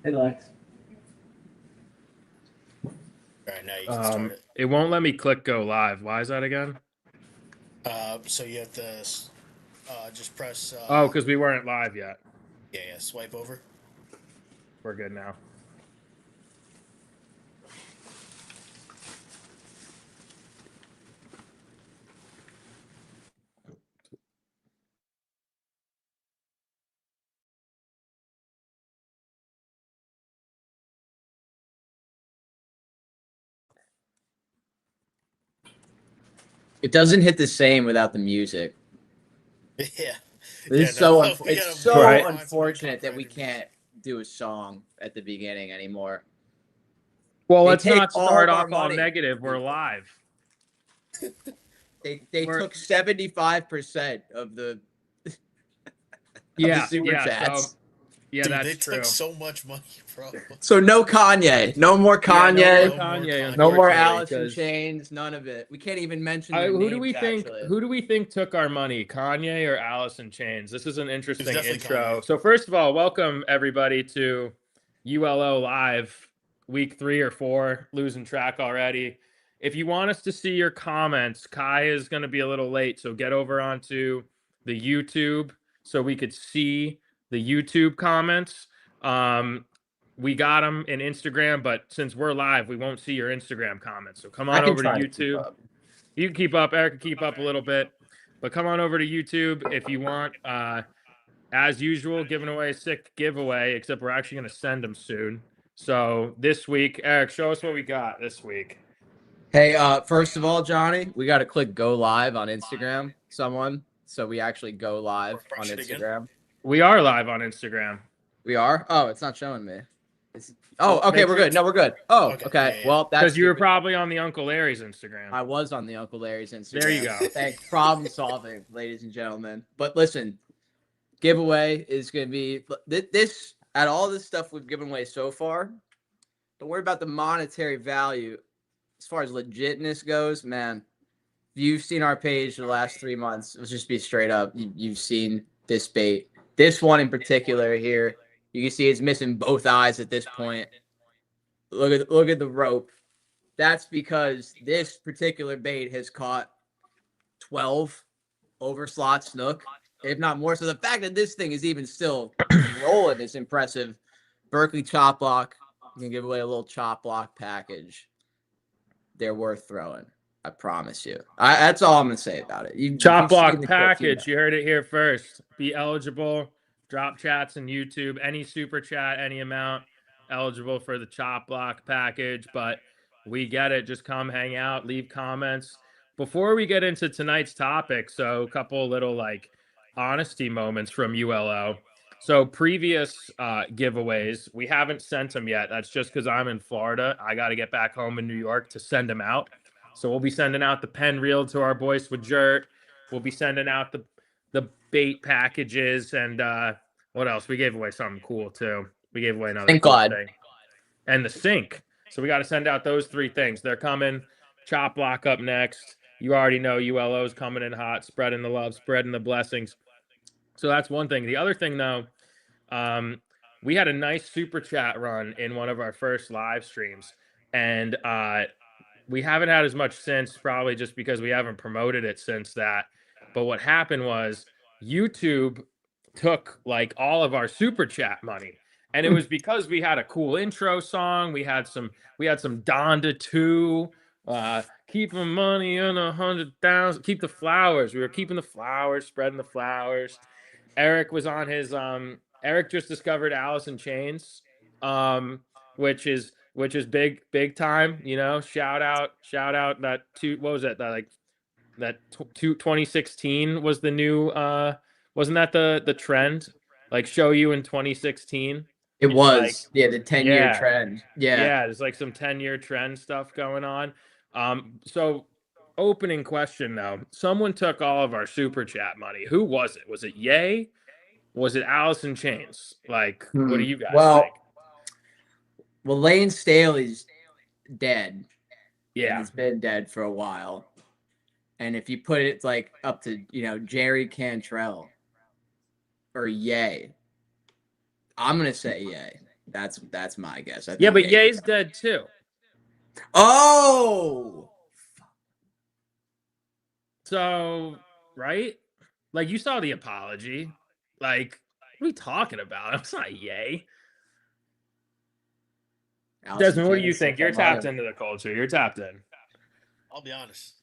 Hey, Lex. All right, now you can start it. It won't let me click go live. Why is that again? So you have to just press, Oh, because we weren't live yet. yeah, swipe over. We're good now. It doesn't hit the same without the music. Yeah, This is no, we it's gotta so Right. find some new unfortunate that we copywriters. can't do a song at the beginning anymore. Well, They let's take not all start of our off all money. negative. We're live. They We're took 75% of the yeah, super yeah. So chats. yeah, Dude, they that's took true. so much money, bro. So no Kanye, no more Yeah, no more Kanye, No more Kanye, no Kanye. more unfortunately, Alice in because Chains, none of it. We can't even mention their who do names we think? actually. Who do we think took our money? Kanye or Alice in Chains? This is an It was interesting definitely Kanye. intro. So first of all, welcome everybody to ULO Live, week 3 or 4. Losing track already. If you want us to see your comments, Kai is going to be a little late, so get over onto the YouTube so we could see the YouTube comments. We got them in Instagram, but since we're live, we won't see your Instagram comments. So come I on can over to try to keep YouTube. up. You can keep up. Eric can keep up a little bit, but come on over to YouTube if you want. As usual, giving away a sick giveaway, except we're actually going to send them soon. So this week, Eric, show us what we got this week. Hey, first of all, Johnny, we got to click go live on Instagram, someone. So we actually go live on Refresh it again. Instagram. We are live on Instagram. We are? Oh, it's not showing me. Well, Okay, make we're sure good. No, we're good. Oh, Okay, okay. yeah. Well, that's because you were stupid. probably on the Uncle Larry's Instagram. I was on the Uncle Larry's Instagram. There you go. Thanks. Problem solving, ladies and gentlemen. But listen, giveaway is going to be this at all this stuff we've given away so far. Don't worry about the monetary value. As far as legitness goes, man, if you've seen our page the last 3 months, let's just be straight up. You've seen this bait. This one in particular here, you can see it's missing both eyes at this point. Look at the rope. That's because this particular bait has caught 12 overslot snook, if not more. So the fact that this thing is even still rolling is impressive. Berkeley chop block. You can give away a little chop block package. They're worth throwing. I promise you. That's all I'm gonna say about it. If Chop you've seen block the clips, you know. package. You heard it here first. Be eligible. Drop chats and YouTube. Any super chat, any amount, eligible for the chop block package. But we get it. Just come hang out, leave comments. Before we get into tonight's topic, so a couple little like honesty moments from ULO. So previous giveaways, we haven't sent them yet. That's just because I'm in Florida. I got to get back home in New York to send them out. So we'll be sending out the pen reel to our boys with Jert. We'll be sending out the bait packages and what else? We gave away something cool too. We gave away another Thank cool God. thing. And the sink. So we got to send out those 3 things. They're coming. Chop block up next. You already know ULO's coming in hot, spreading the love, spreading the blessings. So that's one thing. The other thing though, we had a nice super chat run in one of our first live streams. And we haven't had as much since, probably just because we haven't promoted it since that. But what happened was YouTube took like all of our super chat money. And it was because we had a cool intro song. We had some Donda 2, keeping money in 100,000, keep the flowers. We were keeping the flowers, spreading the flowers. Eric was on his Eric just discovered Alice in Chains, which is big time, shout out that what was that like that 2016 was the new wasn't that the trend, like show you in 2016, It like was. Yeah, the 10-year yeah, trend. Yeah. yeah, there's like some 10-year trend stuff going on. So opening question though, someone took all of our super chat money. Who was it? Was it Yay? Was it Alice in Chains? Like, what do you guys think? Well, Lane Staley's dead, and Yeah. he's been dead for a while. And if you put it like up to, Jerry Cantrell or Yay, I'm gonna say Yay. That's my guess. I think Yeah, but Ye- Ye's dead too. Oh, So, right? Like you saw the apology. Like, what are we talking about? It's not Ye. Alice in Desmond, what do you Chains, think? suck You're that tapped motto. into the culture. You're tapped in. I'll be honest.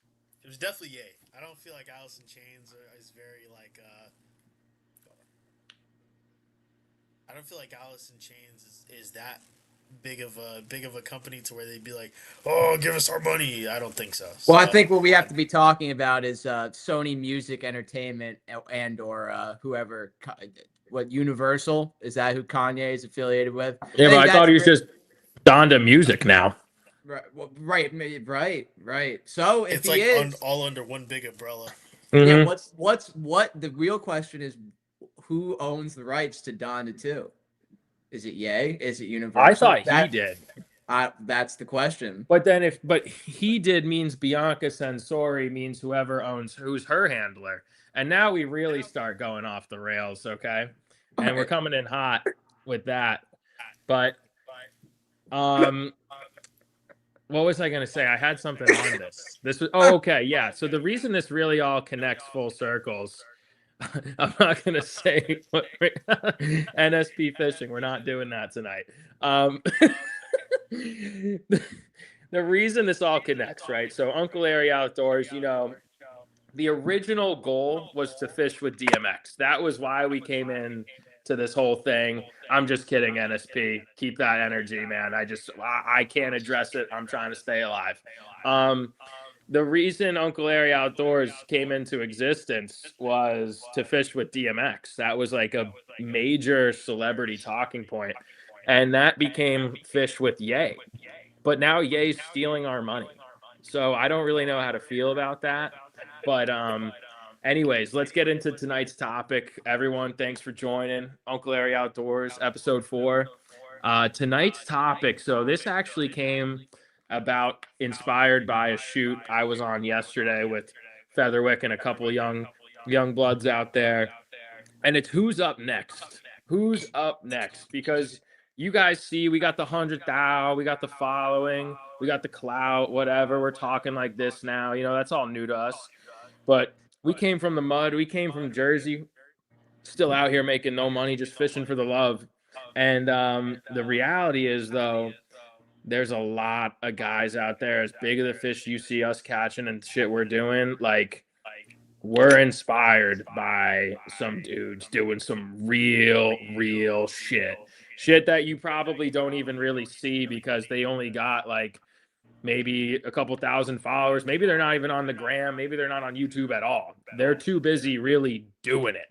It was definitely Ye. I don't feel like Alice in Chains is very like. I don't feel like Alice in Chains is that big of a company to where they'd be like, "Oh, give us our money." I don't think so. Well, So I think what we have to be talking about is Sony Music Entertainment and or whoever. What Universal is that? Who Kanye is affiliated with? Yeah, but think I thought that's he was just Donda Music now. right. Well, right. So if it's he like is, all under one big umbrella. yeah. Mm-hmm. What the real question is? Who owns the rights to Donda 2? Is it Ye? Is it I Universal? thought he did. That's the question. But he did means Bianca Sensori means whoever owns who's her handler. And now we really start going off the rails, okay? And we're coming in hot with that. But what was I going to say? I had something on this. This was okay, yeah. So the reason this really all connects full circles, I'm not going to say NSP fishing. We're not doing that tonight. The reason this all connects, right? So Uncle Larry Outdoors, the original goal was to fish with DMX. That was why we came in to this whole thing. I'm just kidding, NSP. Keep that energy, man. I can't address it. I'm trying to stay alive. The reason Uncle Larry Outdoors came into existence was to fish with DMX. That was like a major celebrity talking point. And that became fish with Ye. But now Ye's stealing our money. So I don't really know how to feel about that. But anyways, let's get into tonight's topic. Everyone, thanks for joining Uncle Larry Outdoors, episode 4. Tonight's topic. So this actually came about inspired by a shoot I was on yesterday with Featherwick and a couple young bloods out there. And it's who's up next? Who's up next? Because you guys see, we got the 100,000, we got the following, we got the clout, whatever. We're talking like this now. That's all new to us. But we came from the mud. We came from Jersey, still out here making no money, just fishing for the love. And the reality is, though, there's a lot of guys out there as big of the fish you see us catching and shit we're doing. Like, we're inspired by some dudes doing some real shit that you probably don't even really see because they only got like maybe a couple thousand followers. Maybe they're not even on the gram. Maybe they're not on YouTube at all. They're too busy really doing it.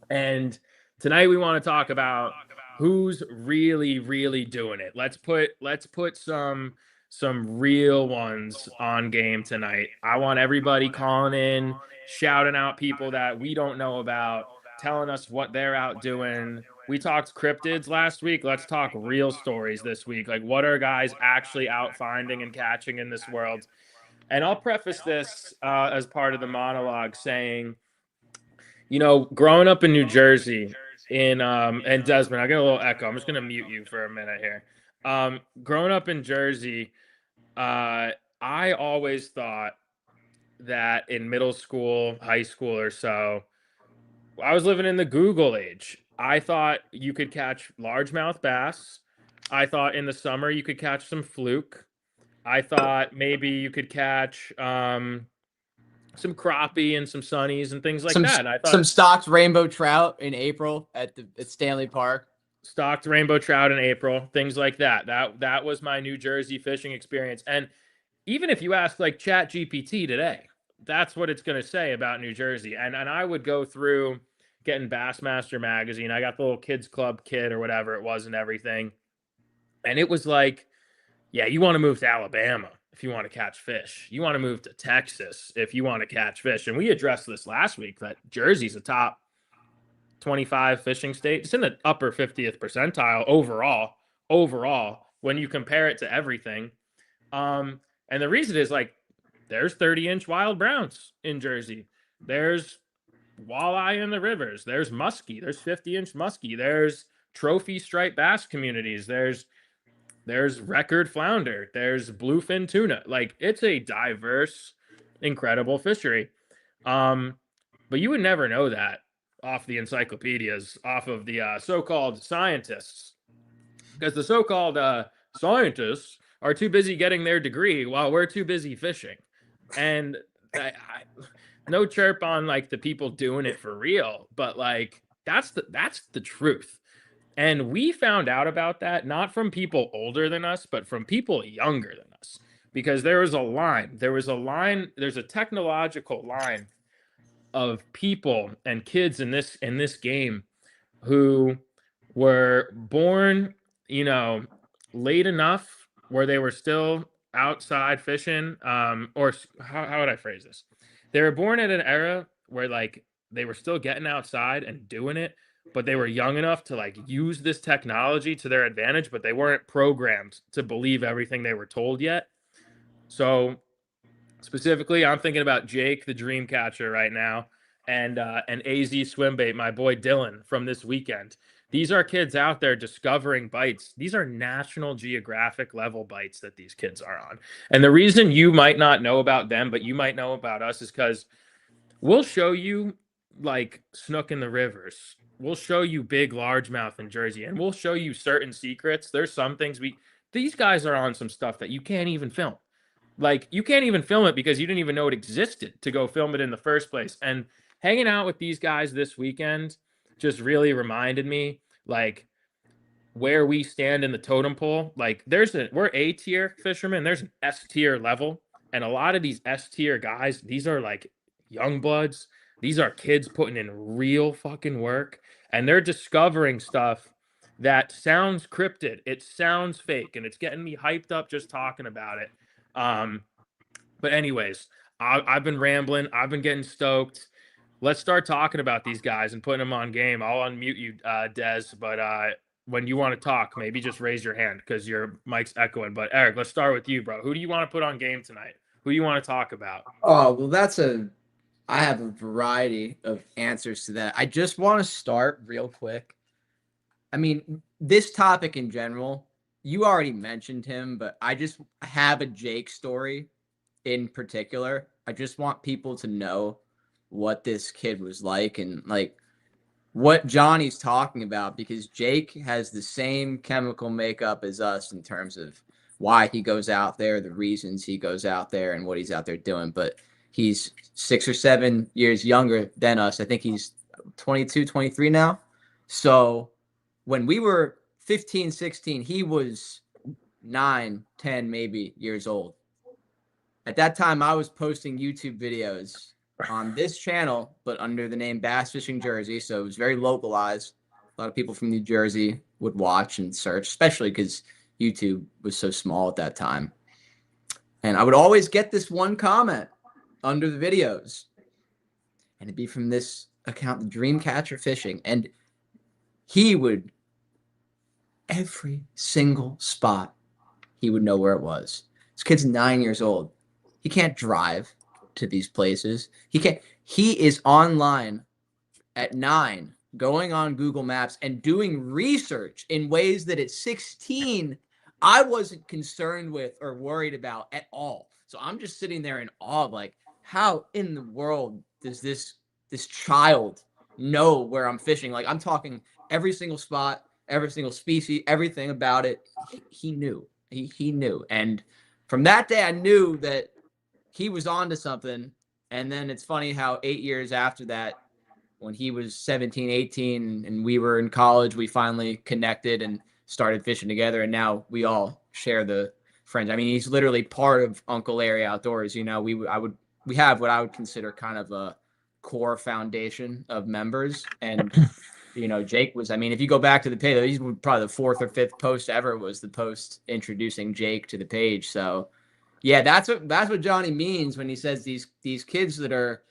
And tonight we want to talk about who's really doing it. Let's put some real ones on game tonight. I want everybody calling in, shouting out people that we don't know about, telling us what they're out doing. We talked cryptids last week. Let's talk real stories this week. Like, what are guys actually out finding and catching in this world? And I'll preface this as part of the monologue saying, growing up in New Jersey, and Desmond, I get a little echo. I'm just gonna mute you for a minute here. Growing up in Jersey, I always thought that in middle school, high school, or so, I was living in the Google age. I thought you could catch largemouth bass. I thought in the summer you could catch some fluke. I thought maybe you could catch some crappie and some sunnies and things like that. And I thought some stocked rainbow trout in April at Stanley Park. Stocked rainbow trout in April, things like that. That was my New Jersey fishing experience. And even if you ask like Chat GPT today, that's what it's going to say about New Jersey. And I would go through getting Bassmaster magazine. I got the little kids club kit or whatever it was and everything. And it was like, yeah, you want to move to Alabama if you want to catch fish. You want to move to Texas if you want to catch fish. And we addressed this last week that Jersey's a top 25 fishing state. It's in the upper 50th percentile overall when you compare it to everything. And the reason is like there's 30-inch wild browns in Jersey. There's walleye in the rivers. There's muskie. There's 50-inch muskie. There's trophy striped bass communities. There's record flounder. There's bluefin tuna. Like, it's a diverse, incredible fishery. But you would never know that off the encyclopedias, off of the so-called scientists, because the so-called scientists are too busy getting their degree while we're too busy fishing. And no chirp on like the people doing it for real, but like that's the truth. And we found out about that not from people older than us, but from people younger than us, because there's a technological line of people and kids in this game who were born, late enough where they were still outside fishing, or how would I phrase this? They were born at an era where like they were still getting outside and doing it, but they were young enough to like use this technology to their advantage, but they weren't programmed to believe everything they were told yet. So specifically, I'm thinking about Jake, the dream catcher, right now, and AZ Swimbait, my boy Dylan from this weekend. These are kids out there discovering bites. These are National Geographic level bites that these kids are on. And the reason you might not know about them, but you might know about us, is because we'll show you like snook in the rivers. We'll show you big largemouth in Jersey, and we'll show you certain secrets. There's some things these guys are on some stuff that you can't even film. Like, you can't even film it because you didn't even know it existed to go film it in the first place. And hanging out with these guys this weekend just really reminded me, like, where we stand in the totem pole. Like, we're A tier fishermen. There's an S tier level. And a lot of these S tier guys, these are like young bloods. These are kids putting in real fucking work. And they're discovering stuff that sounds cryptid. It sounds fake. And it's getting me hyped up just talking about it. But anyways, I've been rambling. I've been getting stoked. Let's start talking about these guys and putting them on game. I'll unmute you, Des, but when you want to talk, maybe just raise your hand because your mic's echoing. But Eric, let's start with you, bro. Who do you want to put on game tonight? Who do you want to talk about? Oh, well, I have a variety of answers to that. I just want to start real quick. I mean, this topic in general, you already mentioned him, but I just have a Jake story in particular. I just want people to know what this kid was like and like what Johnny's talking about, because Jake has the same chemical makeup as us in terms of why he goes out there, the reasons he goes out there, and what he's out there doing. But he's 6 or 7 years younger than us. I think he's 22, 23 now. So when we were 15, 16, he was 9, 10 maybe years old. At that time, I was posting YouTube videos on this channel, but under the name Bass Fishing Jersey. So it was very localized. A lot of people from New Jersey would watch and search, especially because YouTube was so small at that time. And I would always get this one comment under the videos. And it'd be from this account, the Dreamcatcher Fishing. And he would, every single spot, he would know where it was. This kid's 9 years old. He can't drive to these places. He is online at 9, going on Google Maps and doing research in ways that at 16 I wasn't concerned with or worried about at all. So I'm just sitting there in awe of like, how in the world does this child know where I'm fishing? Like, I'm talking every single spot, every single species, everything about it. He knew. He knew. And from that day, I knew that he was onto something. And then it's funny how 8 years after that, when he was 17, 18, and we were in college, we finally connected and started fishing together. And now we all share the friends. I mean, he's literally part of Uncle Larry Outdoors. You know, we have what I would consider kind of a core foundation of members. And, you know, Jake was, I mean, if you go back to the page, he's probably the 4th or 5th post ever was the post introducing Jake to the page. So yeah, that's what Johnny means when he says these kids that are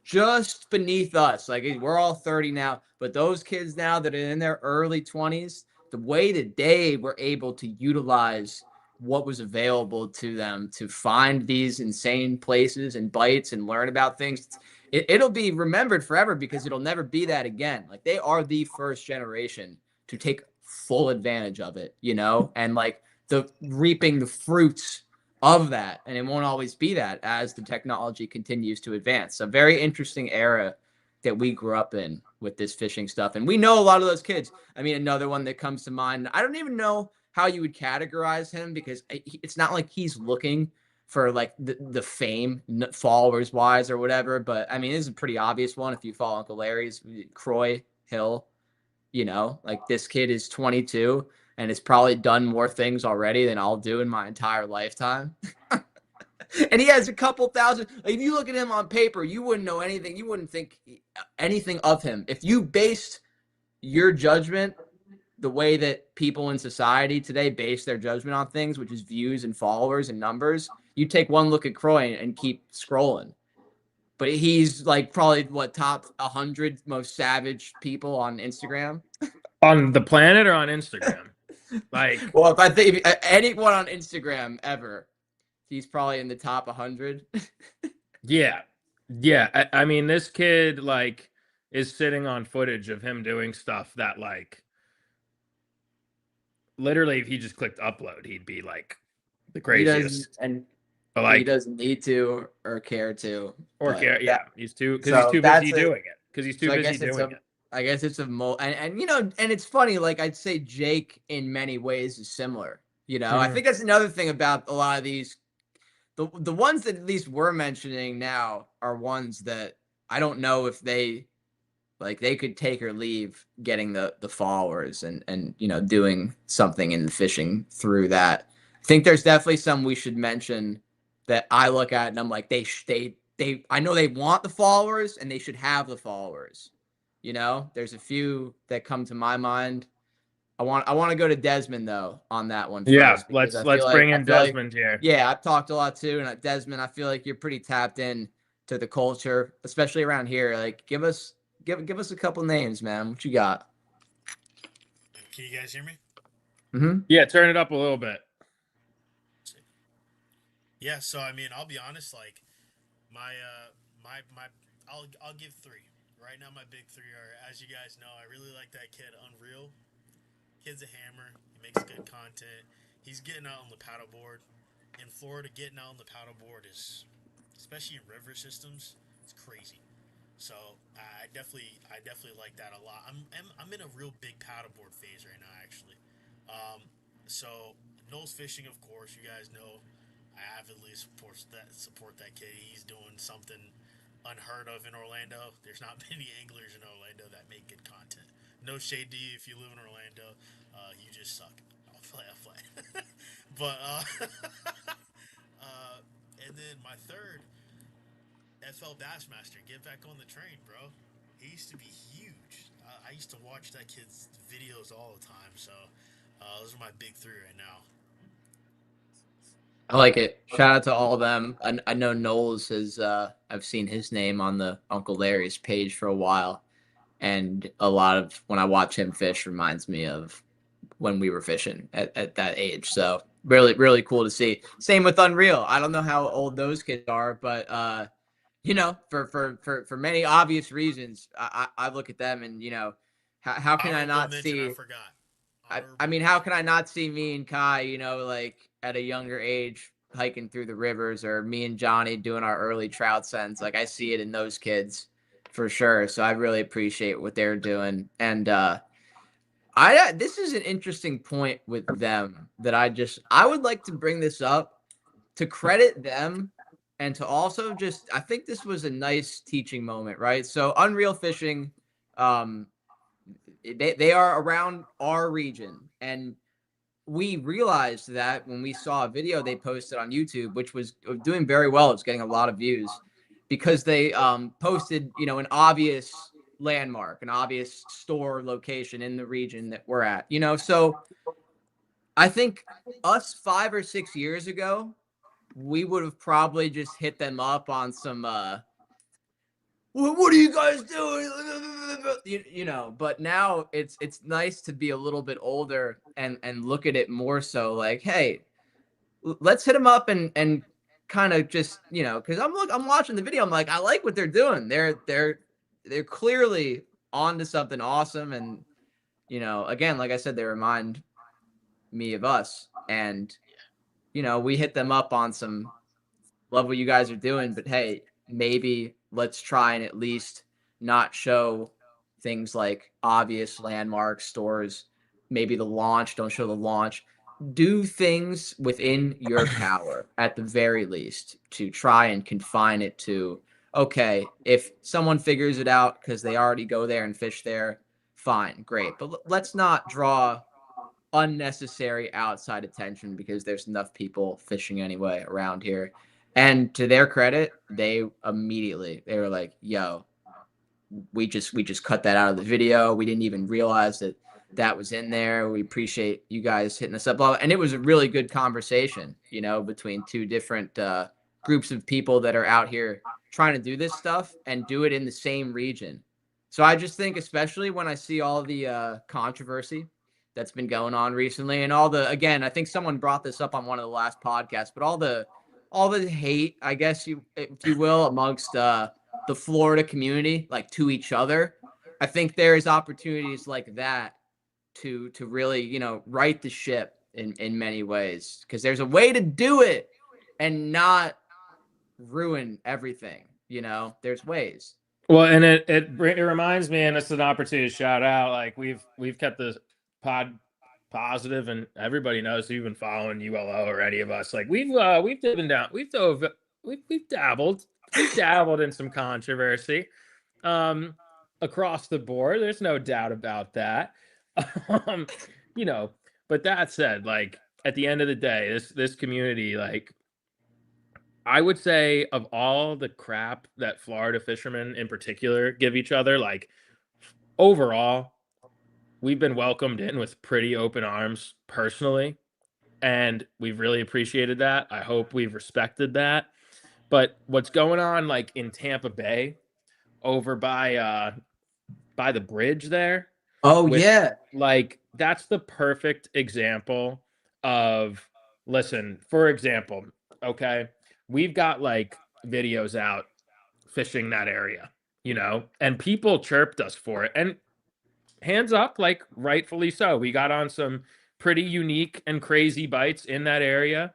just beneath us. Like, we're all 30 now, but those kids now that are in their early 20s, the way that they were able to utilize what was available to them to find these insane places and bites and learn about things, it'll be remembered forever because it'll never be that again. Like, they are the first generation to take full advantage of it, you know, and like the reaping the fruits of that. And it won't always be that as the technology continues to advance. A very interesting era that we grew up in with this fishing stuff. And we know a lot of those kids. I mean, another one that comes to mind, I don't even know how you would categorize him because it's not like he's looking for like the fame followers wise or whatever. But I mean, this is a pretty obvious one. If you follow Uncle Larry's, Croy Hill, you know, like this kid is 22 and has probably done more things already than I'll do in my entire lifetime. And he has a couple thousand. If you look at him on paper, you wouldn't know anything. You wouldn't think anything of him. If you based your judgment the way that people in society today base their judgment on things, which is views and followers and numbers, you take one look at Croy and keep scrolling. But he's like probably what, top 100 most savage people on Instagram. On the planet or on Instagram? Like, well, if I think anyone on Instagram ever, he's probably in the top 100. yeah. I mean, this kid like is sitting on footage of him doing stuff that like literally if he just clicked upload, he'd be like the craziest. But like, he doesn't need to or care to. Or care, yeah. He's too busy doing it. Because he's too busy doing it. I guess it's and you know, and it's funny, like I'd say Jake in many ways is similar. You know, I think that's another thing about a lot of these. The ones that at least we're mentioning now are ones that I don't know if they could take or leave getting the followers and you know, doing something in the fishing through that. I think there's definitely some we should mention that I look at and I'm like, I know they want the followers and they should have the followers. You know, there's a few that come to my mind. I want to go to Desmond though on that one. Yeah, let's bring in Desmond here. Yeah, I've talked a lot too, and Desmond, I feel like you're pretty tapped in to the culture, especially around here. Like, give us a couple names, man. What you got? Can you guys hear me? Mm-hmm. Yeah, turn it up a little bit. Yeah, so I mean, I'll be honest. Like, I'll give three. Right now, my big three are, as you guys know, I really like that kid, Unreal. Kid's a hammer. He makes good content. He's getting out on the paddleboard. In Florida, getting out on the paddleboard is, especially in river systems, it's crazy. So I definitely like that a lot. I'm in a real big paddleboard phase right now, actually. So nose fishing, of course, you guys know. I avidly support that kid. He's doing something unheard of in Orlando. There's not many anglers in Orlando that make good content. No shade to you if you live in Orlando. You just suck. I'll play. But and then my third, FL Bassmaster. Get back on the train, bro. He used to be huge. I used to watch that kid's videos all the time. So those are my big three right now. I like it. Shout out to all of them. I know Knowles has. I've seen his name on the Uncle Larry's page for a while, and a lot of when I watch him fish reminds me of when we were fishing at that age. So really cool to see. Same with Unreal. I don't know how old those kids are, but you know, for many obvious reasons, I look at them and you know, how can I not see? I forgot. I mean, how can I not see me and Kai, you know, like at a younger age hiking through the rivers, or me and Johnny doing our early trout sends? Like I see it in those kids for sure. So I really appreciate what they're doing. And this is an interesting point with them that I would like to bring this up to credit them and to also just, I think this was a nice teaching moment, right? So Unreal Fishing, they are around our region, and we realized that when we saw a video they posted on YouTube, which was doing very well, it's getting a lot of views because they posted, you know, an obvious landmark, an obvious store location in the region that we're at, you know. So I think us 5 or 6 years ago, we would have probably just hit them up on some what are you guys doing? You know, but now it's nice to be a little bit older and look at it more so like, hey, let's hit them up and kind of just, you know, because I'm watching the video, I'm like, I like what they're doing. They're clearly onto something awesome, and you know, again, like I said, they remind me of us. And, you know, we hit them up on some love what you guys are doing, but hey, maybe let's try and at least not show things like obvious landmark stores. Maybe the launch, don't show the launch. Do things within your power at the very least to try and confine it to, okay, if someone figures it out because they already go there and fish there, fine, great. But let's not draw unnecessary outside attention because there's enough people fishing anyway around here. And to their credit, they were like, "Yo, we just cut that out of the video. We didn't even realize that that was in there. We appreciate you guys hitting us up." And it was a really good conversation, you know, between two different groups of people that are out here trying to do this stuff and do it in the same region. So I just think, especially when I see all the controversy that's been going on recently, and all the, again, I think someone brought this up on one of the last podcasts, but all the hate, I guess you, if you will, amongst the Florida community, like to each other. I think there's opportunities like that to really, you know, right the ship in many ways, because there's a way to do it and not ruin everything. You know, there's ways. Well, and it reminds me, and it's an opportunity to shout out. Like we've kept the pod positive, and everybody knows who's been following ULO or any of us. Like we've dipped down, we've dabbled in some controversy, across the board. There's no doubt about that. You know, but that said, like at the end of the day, this community, like I would say of all the crap that Florida fishermen in particular give each other, like overall, we've been welcomed in with pretty open arms personally, and we've really appreciated that. I hope we've respected that. But what's going on like in Tampa Bay over by the bridge there Oh with yeah. like that's the perfect example of listen, for example, okay, we've got like videos out fishing that area, you know, and people chirped us for it. And hands up, like rightfully so. We got on some pretty unique and crazy bites in that area.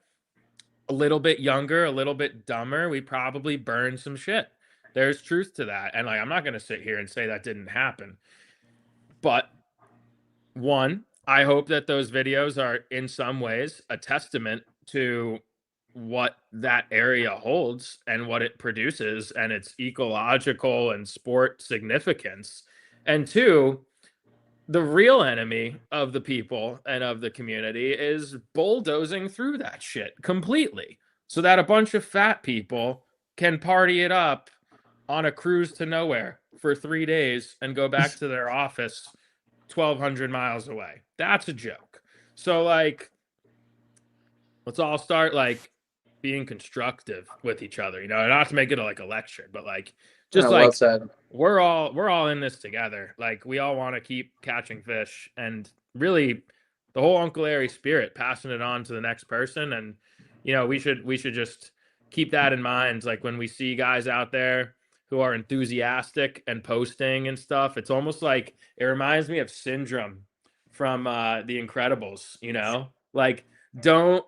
A little bit younger, a little bit dumber. We probably burned some shit. There's truth to that. And like, I'm not going to sit here and say that didn't happen. But one, I hope that those videos are in some ways a testament to what that area holds and what it produces and its ecological and sport significance. And two, the real enemy of the people and of the community is bulldozing through that shit completely so that a bunch of fat people can party it up on a cruise to nowhere for 3 days and go back to their office 1,200 miles away. That's a joke. So like, let's all start like being constructive with each other, you know, not to make it like a lecture, but like just Well like said. we're all in this together. Like we all want to keep catching fish, and really the whole Uncle Larry spirit, passing it on to the next person. And you know, we should just keep that in mind. Like when we see guys out there who are enthusiastic and posting and stuff, it's almost like it reminds me of Syndrome from The Incredibles, you know? Like don't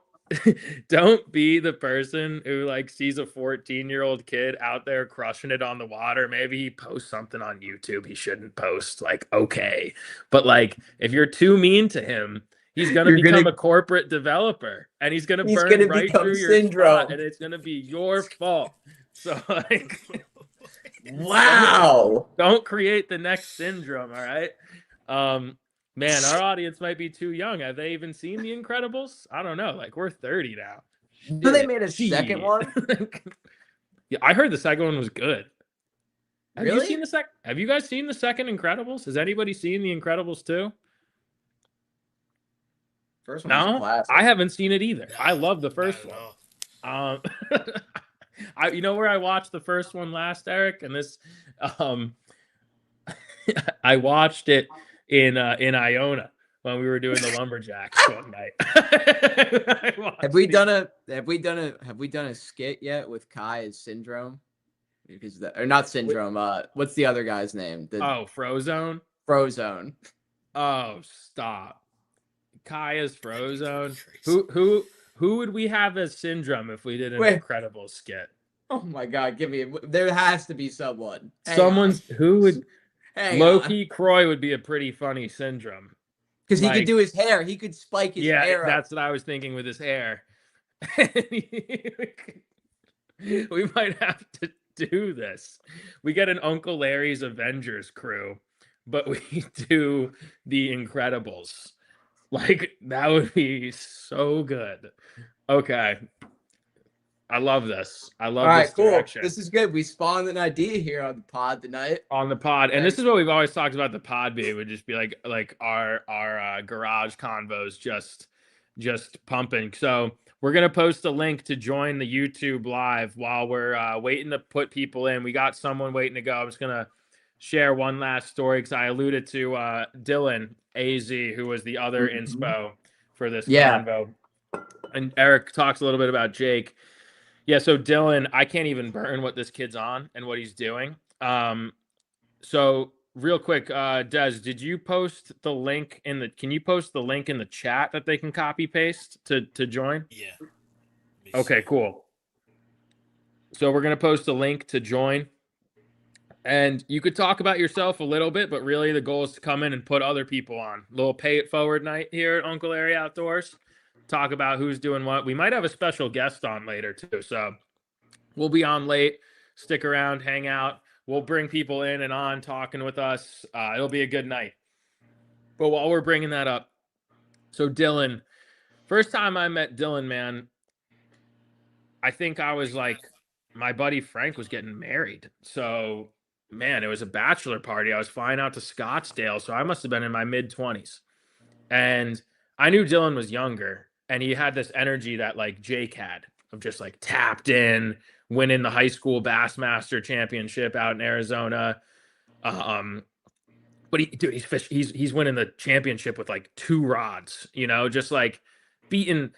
don't be the person who like sees a 14-year-old kid out there crushing it on the water. Maybe he posts something on YouTube he shouldn't post. Like, okay. But like if you're too mean to him, he's gonna You're become gonna a corporate developer and he's gonna he's burn gonna right become through your spot, Syndrome. and it's gonna be your fault. So like Wow. don't create the next Syndrome, all right? Man, our audience might be too young. Have they even seen The Incredibles? I don't know. Like we're 30 now. So they made a second Shit. one? Yeah, I heard the second one was good. Have you Really? seen the second? Have you guys seen the second Incredibles? Has anybody seen The Incredibles 2? First one was a No, classic. I haven't seen it either. No, I love the not first at one. all. You know where I watched the first one last, Eric? And this, I watched it in Iona when we were doing the lumberjacks one night. Have we done a skit yet with Kai as Syndrome? Because or not Syndrome. What's the other guy's name? The Oh, Frozone. Frozone. Oh, stop. Kaya's Frozone. crazy. Who would we have as Syndrome if we did an Wait. incredible skit? Oh my God, there has to be someone. Who would Hang on. Loki Croy would be a pretty funny Syndrome. Because he could Like, do his hair. He could spike his yeah, hair up. that's what I was thinking with his hair. We might have to do this. We get an Uncle Larry's Avengers crew, but we do the Incredibles. Like, that would be so good. Okay. I love this. I love All right, this cool. direction. This is good. We spawned an idea here on the pod tonight. On the pod. And this Thanks. is what we've always talked about the pod being, would just be like our garage convos just pumping. So we're gonna post a link to join the YouTube live while we're waiting to put people in. We got someone waiting to go. I'm just gonna share one last story because I alluded to Dylan AZ, who was the other inspo for this convo. And Eric talks a little bit about Jake. Yeah, so Dylan, I can't even burn what this kid's on and what he's doing. So real quick, Des, did you post the link can you post the link in the chat that they can copy paste to join? Yeah. Okay, cool. So we're gonna post a link to join. And you could talk about yourself a little bit, but really the goal is to come in and put other people on. A little pay it forward night here at Uncle Larry Outdoors. Talk about who's doing what. We might have a special guest on later too. So we'll be on late. Stick around, hang out. We'll bring people in and on talking with us. It'll be a good night. But while we're bringing that up, so Dylan, first time I met Dylan, man, I think I was like, my buddy Frank was getting married. So, man, it was a bachelor party. I was flying out to Scottsdale. So I must have been in my mid-20s. And I knew Dylan was younger. And he had this energy that like Jake had of just like tapped in, winning the high school Bassmaster championship out in Arizona. But he's winning the championship with like 2 rods, just like beating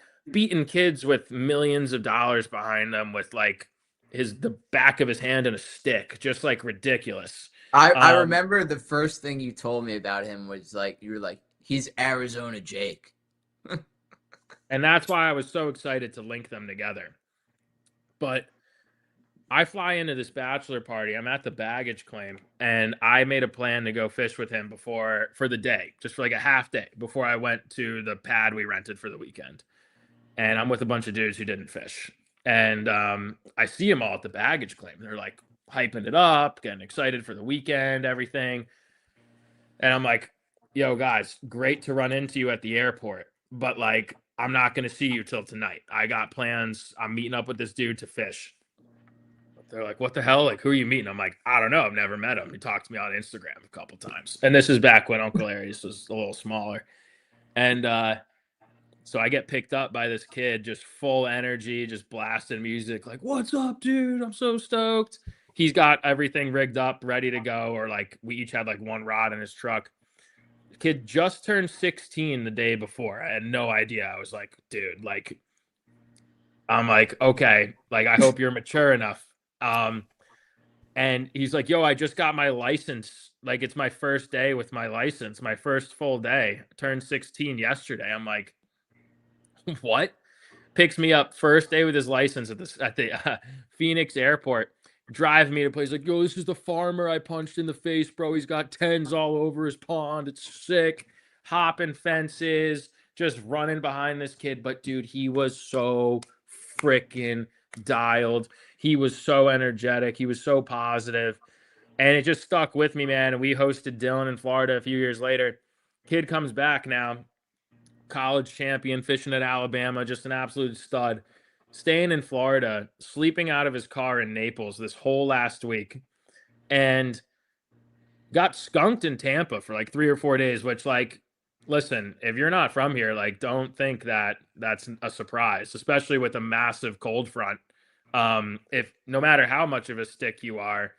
kids with millions of dollars behind them with like the back of his hand and a stick, just like ridiculous. I remember the first thing you told me about him was like, you were like, he's Arizona Jake. And that's why I was so excited to link them together. But I fly into this bachelor party. I'm at the baggage claim, and I made a plan to go fish with him for the day, just for like a half day before I went to the pad we rented for the weekend. And I'm with a bunch of dudes who didn't fish. And I see them all at the baggage claim. They're like hyping it up, getting excited for the weekend, everything. And I'm like, yo, guys, great to run into you at the airport. But like, I'm not going to see you till tonight. I got plans. I'm meeting up with this dude to fish. They're like, what the hell? Like, who are you meeting? I'm like, I don't know. I've never met him. He talked to me on Instagram a couple times. And this is back when Uncle Larry's was a little smaller. And so I get picked up by this kid, just full energy, just blasting music. Like, what's up, dude? I'm so stoked. He's got everything rigged up, ready to go. Or like, we each had like 1 rod in his truck. Kid just turned 16 the day before. I had no idea. I was like, dude, like, I'm like, okay, like, I hope you're mature enough. And he's like, yo, I just got my license. Like, it's my first day with my license, my first full day. Turned 16 yesterday. I'm like, what? Picks me up first day with his license at the Phoenix airport. Drive me to a place like, yo, this is the farmer I punched in the face, bro. He's got 10s all over his pond. It's sick. Hopping fences, just running behind this kid. But dude, he was so freaking dialed. He was so energetic. He was so positive. And it just stuck with me, man. And we hosted Dylan in Florida a few years later. Kid comes back now, college champion, fishing at Alabama, just an absolute stud. Staying in Florida, sleeping out of his car in Naples this whole last week, and got skunked in Tampa for like 3 or 4 days, which, like, listen, if you're not from here, like, don't think that that's a surprise, especially with a massive cold front. If no matter how much of a stick you are,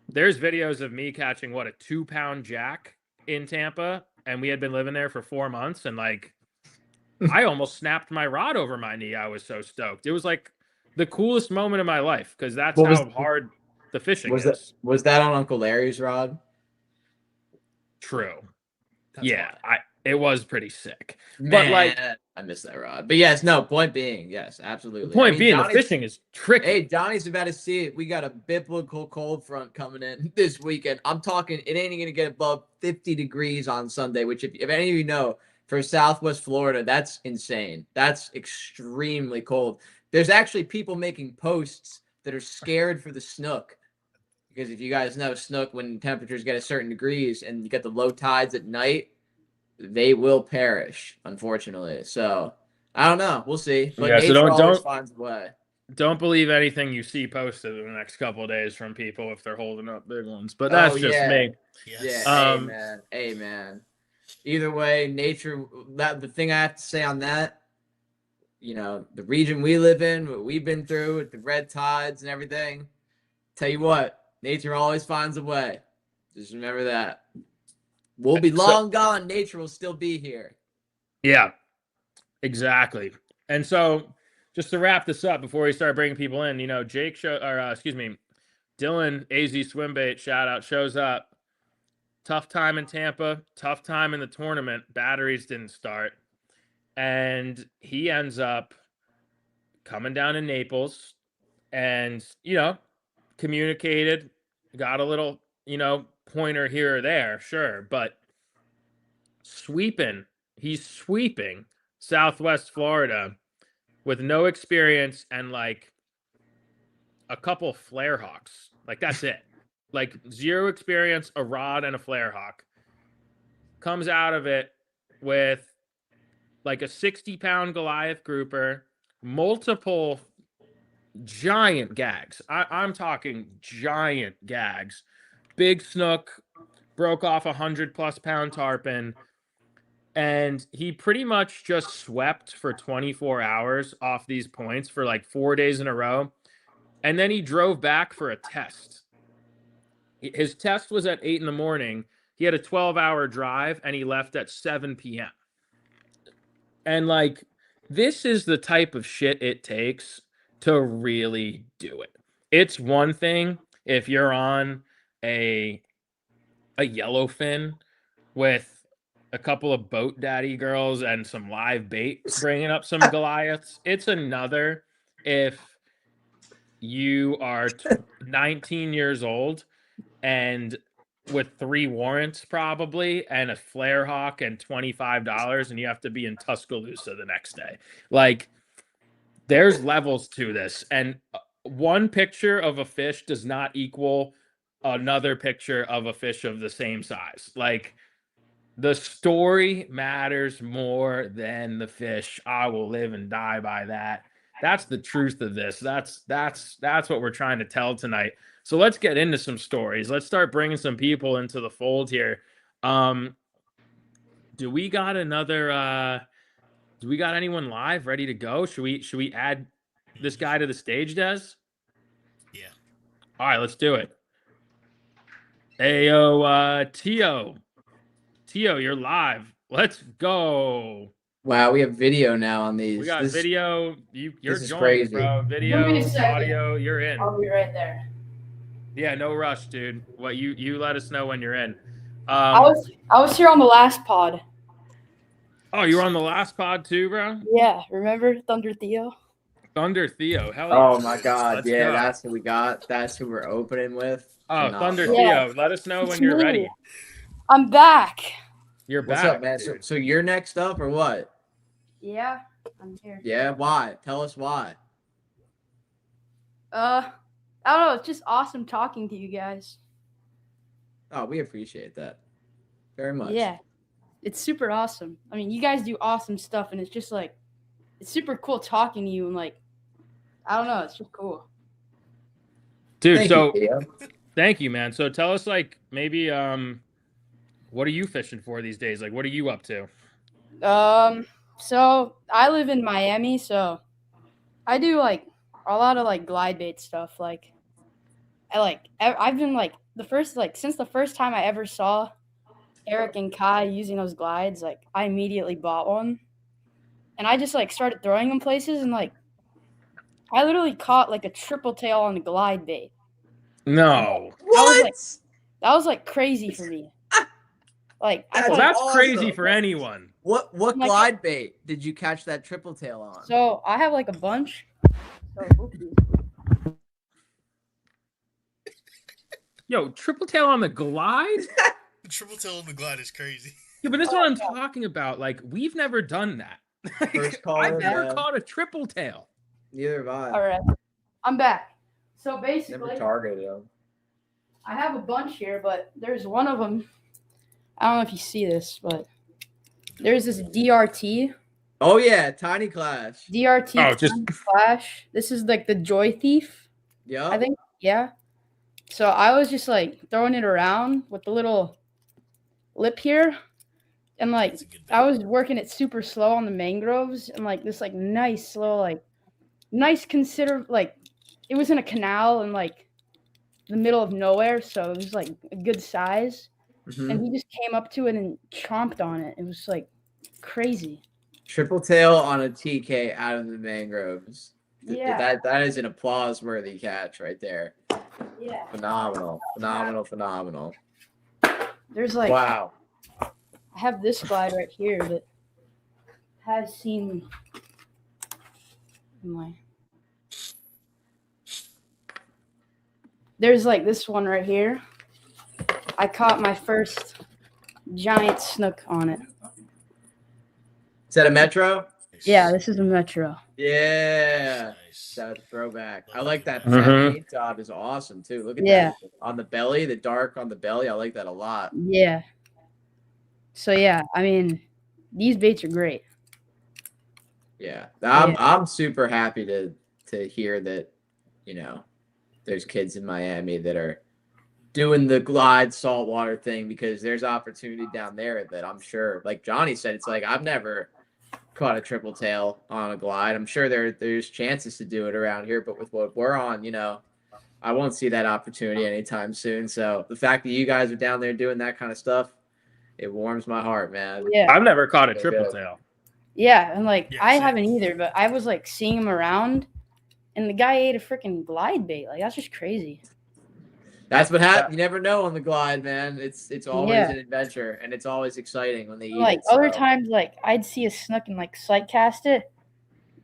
there's videos of me catching a 2-pound jack in Tampa, and we had been living there for 4 months, and like, I almost snapped my rod over my knee. I was so stoked. It was like the coolest moment of my life because that's how hard the fishing is. Was that on Uncle Larry's rod? True. That's yeah, why. it was pretty sick. Man, But like, I miss that rod. But yes, no, point being, yes, the absolutely. point being, the Donnie's, fishing is tricky. hey, Donnie's about to see it. We got a biblical cold front coming in this weekend. I'm talking, it ain't going to get above 50 degrees on Sunday, which if any of you know, for Southwest Florida, that's insane. That's extremely cold. There's actually people making posts that are scared for the snook. Because if you guys know, snook, when temperatures get a certain degrees and you get the low tides at night, they will perish, unfortunately. So I don't know. We'll see. But Yeah, so nature always don't finds a way. don't believe anything you see posted in the next couple of days from people if they're holding up big ones. But that's just me. Yeah, Yes. amen. Amen. Either way, nature, that the thing I have to say on that, the region we live in, what we've been through with the red tides and everything, tell you what, nature always finds a way. Just remember that. We'll be long gone. Nature will still be here. Yeah, exactly. And so just to wrap this up before we start bringing people in, Jake Dylan, AZ Swimbait, shout out, shows up. Tough time in Tampa, tough time in the tournament. Batteries didn't start. And he ends up coming down to Naples and, communicated, got a little, pointer here or there, sure. But he's sweeping Southwest Florida with no experience and like a couple flare hawks. Like that's it. Like zero experience, a rod and a flare hawk. Comes out of it with like a 60-pound Goliath grouper, multiple giant gags. I'm talking giant gags. Big snook, broke off 100+ pound tarpon. And he pretty much just swept for 24 hours off these points for like 4 days in a row. And then he drove back for a test. His test was at 8 in the morning. He had a 12-hour drive and he left at 7 p.m. And like, this is the type of shit it takes to really do it. It's one thing if you're on a yellowfin with a couple of boat daddy girls and some live bait bringing up some Goliaths. It's another if you are 19 years old and with 3 warrants probably and a flare hawk and $25 and you have to be in Tuscaloosa the next day. Like there's levels to this, and one picture of a fish does not equal another picture of a fish of the same size. Like the story matters more than the fish. I will live and die by that. That's the truth of this. That's what we're trying to tell tonight. So let's get into some stories. Let's start bringing some people into the fold here. Do we got anyone live ready to go? Should we add this guy to the stage, Des? Yeah. All right, let's do it. Ayo, Tio, you're live. Let's go. Wow, we have video now on these. We got video. You're this is joined, crazy. bro. Video, audio, you're in. I'll be right there. Yeah, no rush, dude. What you let us know when you're in. I was here on the last pod. Oh, you were on the last pod too, bro? Yeah, remember Thunder Theo? Thunder Theo. Hell yeah. Oh my God. Let's Yeah, go. that's who we got. That's who we're opening with. Oh, Thunder Yeah. Theo. Let us know when It's you're me. ready. I'm back. You're What's back. up, man? Dude. So you're next up or what? Yeah, I'm here. Yeah, why? Tell us why. I don't know. It's just awesome talking to you guys. Oh, we appreciate that very much. Yeah, it's super awesome. I mean, you guys do awesome stuff, and it's just like, it's super cool talking to you, and like, I don't know, it's just cool. Dude, Thank so you, Theo. thank you, man. So tell us like maybe what are you fishing for these days? Like what are you up to? So I live in Miami, so I do like a lot of like glide bait stuff. Like, I've been like since the first time I ever saw Eric and Kai using those glides, like I immediately bought one, and I just like started throwing them places, and like I literally caught like a triple tail on a glide bait. No. What? That was like crazy for me. Like I That's Well, thought, that's crazy awesome. for anyone. What Like- glide bait did you catch that triple tail on? so I have like a bunch. So, oopsie. Yo, triple tail on the glide? The triple tail on the glide is crazy. Yeah, but that's what I'm talking about. Like, we've never done that. First caller, I've never yeah. caught a triple tail. Neither have I. All right, I'm back. So Never basically, targeted them. I have a bunch here, but there's one of them. I don't know if you see this, but there's this DRT. Oh yeah, tiny clash. DRT Oh, just- Flash. This is like the Joy Thief. Yep. I think, yeah. So I was just like throwing it around with the little lip here, and like That's a good I was working it super slow on the mangroves, and like this like nice slow like it was in a canal in like the middle of nowhere, so it was like a good size. Mhm. And he just came up to it and chomped on it. It was like crazy. Triple tail on a TK out of the mangroves. Yeah. That is an applause worthy catch right there. Yeah. Phenomenal. Phenomenal. There's like Wow. I have this glide right here that has seen my. There's like this one right here. I caught my first giant snook on it. Is that a Metro? Yeah, this is a Metro. Yeah. Nice. That's a throwback. I like that. Mhm. Paint job is awesome too. Look at Yeah. that on the belly, the dark on the belly. I like that a lot. Yeah. So yeah, I mean, these baits are great. Yeah. I'm super happy to hear that, you know, there's kids in Miami that are doing the glide saltwater thing, because there's opportunity down there that I'm sure, like Johnny said, it's like I've never caught a triple tail on a glide. I'm sure there's chances to do it around here, but with what we're on, you know, I won't see that opportunity anytime soon. So the fact that you guys are down there doing that kind of stuff, it warms my heart, man. Yeah. I've never caught a So triple good. tail. Yeah, and like Yeah, I same. haven't either, but I was like seeing him around, and the guy ate a freaking glide bait. Like that's just crazy. That's what happens. You never know on the glide, man. It's always Yeah. an adventure, and it's always exciting when they eat Like it. other so. times, like I'd see a snook and like sight cast it,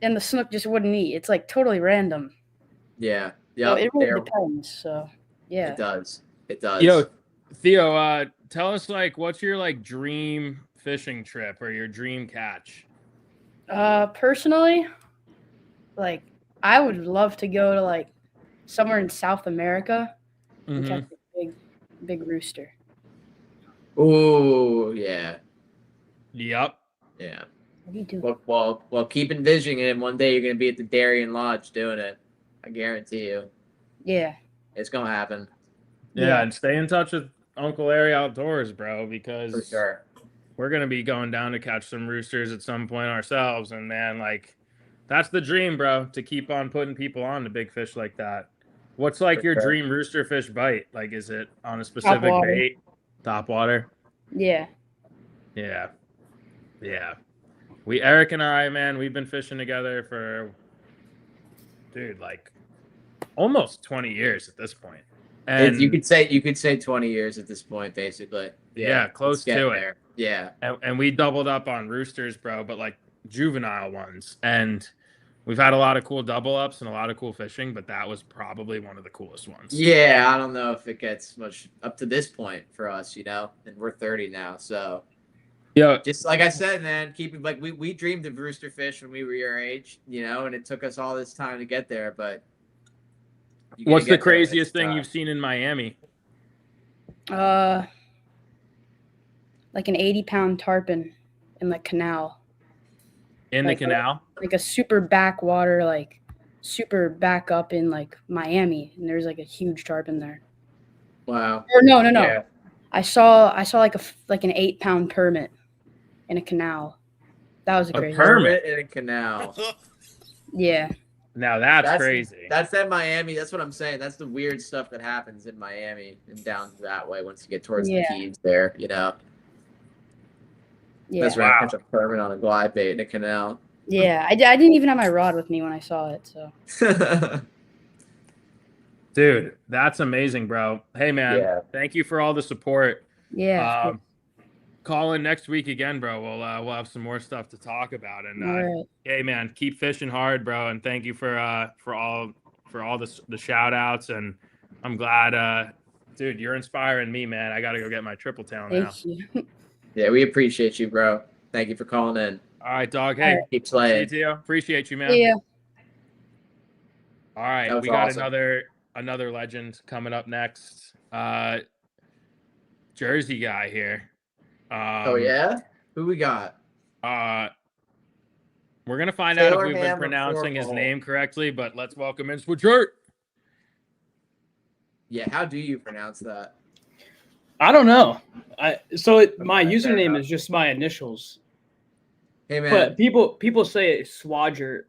and the snook just wouldn't eat. It's like totally random. Yeah. So Yep. it really depends. So yeah. It does. It does. Yo, Theo, tell us like what's your like dream fishing trip or your dream catch? Personally, like I would love to go to like somewhere in South America and catch a big rooster. Ooh, yeah. Yep. Yeah. What do you do? Well, keep envisioning it. And one day you're gonna be at the Darien Lodge doing it. I guarantee you, Yeah. it's gonna happen Yeah, and stay in touch with Uncle Larry Outdoors, bro, because for sure. we're gonna be going down to catch some roosters at some point ourselves. And man, like that's the dream, bro, to keep on putting people on to big fish like that. What's like For your sure. dream rooster fish bite? Like, is it on a specific water. bait? Top water? Yeah. Yeah. Yeah. Eric and I, man, we've been fishing together for, dude, like almost 20 years at this point. And You could say 20 years at this point, basically. Yeah, close it's getting to it. there. Yeah. and we doubled up on roosters, bro, but like juvenile ones. And we've had a lot of cool double ups and a lot of cool fishing, but that was probably one of the coolest ones. Yeah, I don't know if it gets much up to this point for us, you know, and we're 30 now. So Yeah. just like I said, man, keep it like we dreamed of rooster fish when we were your age, you know, and it took us all this time to get there. But you gotta What's the get there when it's craziest thing time. you've seen in Miami? Like an 80-pound tarpon in the canal. In the Like- canal? Like a super backwater, like super back up in like Miami, and there's like a huge tarpon there. Wow. Or no. Yeah. I saw like an 8-pound permit in a canal. That was a A crazy. permit? Permit in a canal. Yeah. Now that's crazy. That's that Miami. That's what I'm saying. That's the weird stuff that happens in Miami and down that way once you get towards Yeah. the Keys there, you know. Yeah. That's where I Wow. catch a permit on a glide bait in a canal. Yeah. I didn't even have my rod with me when I saw it. So Dude, that's amazing, bro. Hey, man, Yeah. thank you for all the support. yeah. Um, call in next week again, bro. We'll have some more stuff to talk about. And All right. hey, man, keep fishing hard, bro. And thank you for all the shout outs. And I'm glad, dude, you're inspiring me, man. I got to go get my triple tail now. Thank you. Yeah, we appreciate you, bro. Thank you for calling in. All right, dog. Hey, Keep see you, playing. Tio. Appreciate you, man. Yeah. All right, That was we got awesome. another legend coming up next. Jersey guy here. Oh yeah, who we got? We're gonna find out if Taylor we've been Ham or pronouncing his Forkle? name correctly, but let's welcome in Switchert. Yeah, how do you pronounce that? I don't know. My Okay, fair username enough. is just my initials, Hey man, but people say it's Swagert.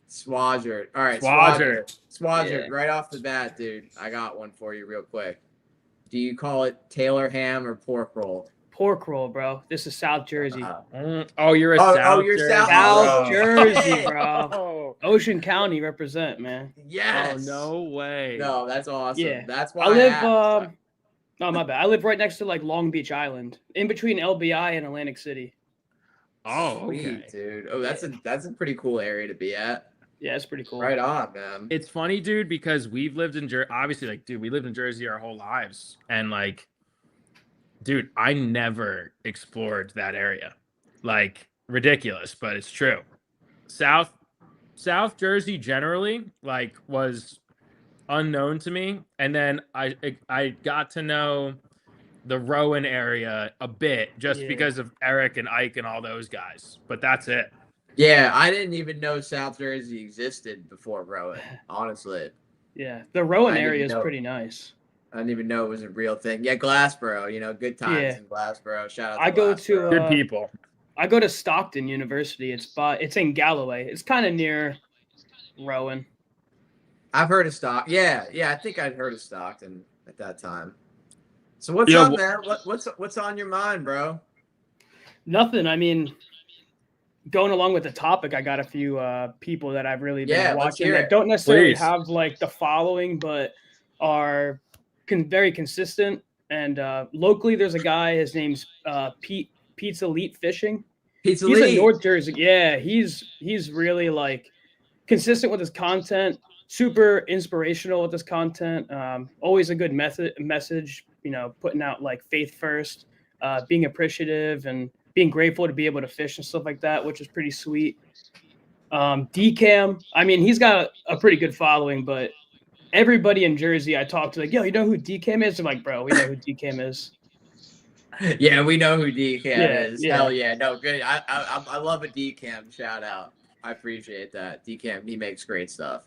Swagert. All right, Swagert. Swagert. Yeah. Right off the bat, dude. I got one for you real quick. Do you call it Taylor ham or pork roll? Pork roll, bro. This is South Jersey. Oh, you're a Oh, South you're Jersey. South bro. Jersey, Hey! bro. Oh, Ocean County represent, man. Yes. no way. No, that's awesome. Yeah. That's why I live. asked. No, my bad. I live right next to like Long Beach Island, in between LBI and Atlantic City. Oh, Sweet, okay. dude. Oh, that's a pretty cool area to be at. Yeah, it's pretty cool. Right on, man. It's funny, dude, because we've lived in Jersey. Obviously, like, dude, we lived in Jersey our whole lives, and like, dude, I never explored that area. Like, ridiculous, but it's true. South Jersey generally, like, was unknown to me, and then I got to know the Rowan area a bit just Yeah. because of Eric and Ike and all those guys, but that's it. Yeah, I didn't even know South Jersey existed before Rowan. Honestly, Yeah, the Rowan I didn't area is know. pretty nice. I didn't even know it was a real thing. Yeah, Glassboro. Good times Yeah. in Glassboro. Shout out to I go to, Glassboro. Good people. I go to Stockton University. It's in Galloway. It's kind of near Rowan. I've heard of Stockton. Yeah, I think I'd heard of Stockton at that time. So what's Yeah, up, man? What's on your mind, bro? Nothing. I mean, going along with the topic, I got a few people that I've really been Yeah, let's watching hear that it. don't necessarily Please. have like the following, but are very consistent. And locally, there's a guy. His name's Pete's Elite Fishing. Pizza He's Lee. in North Jersey. Yeah, he's really like consistent with his content. Super inspirational with his content. Always a good message. Putting out like faith first, being appreciative and being grateful to be able to fish and stuff like that, which is pretty sweet. DCam, I mean, he's got a pretty good following, but everybody in Jersey I talk to, like, yo, you know who DCam is? I'm like, bro, we know who DCam is. Yeah, we know who DCam is. yeah. Hell yeah, no, good. I love a DCam shout out. I appreciate that. DCam, he makes great stuff.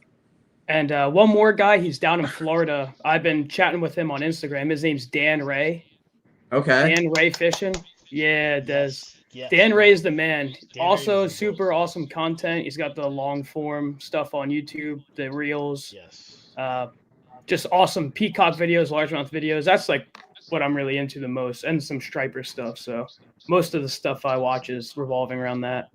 And one more guy, he's down in Florida. I've been chatting with him on Instagram. His name's Dan Ray. Okay. Dan Ray Fishing. Yeah, Des. Yes. Dan Ray is the man. Dan Also, Ray's the super goat. awesome content. He's got the long form stuff on YouTube, the reels. Yes. Just awesome peacock videos, largemouth videos. That's like what I'm really into the most, and some striper stuff. So most of the stuff I watch is revolving around that.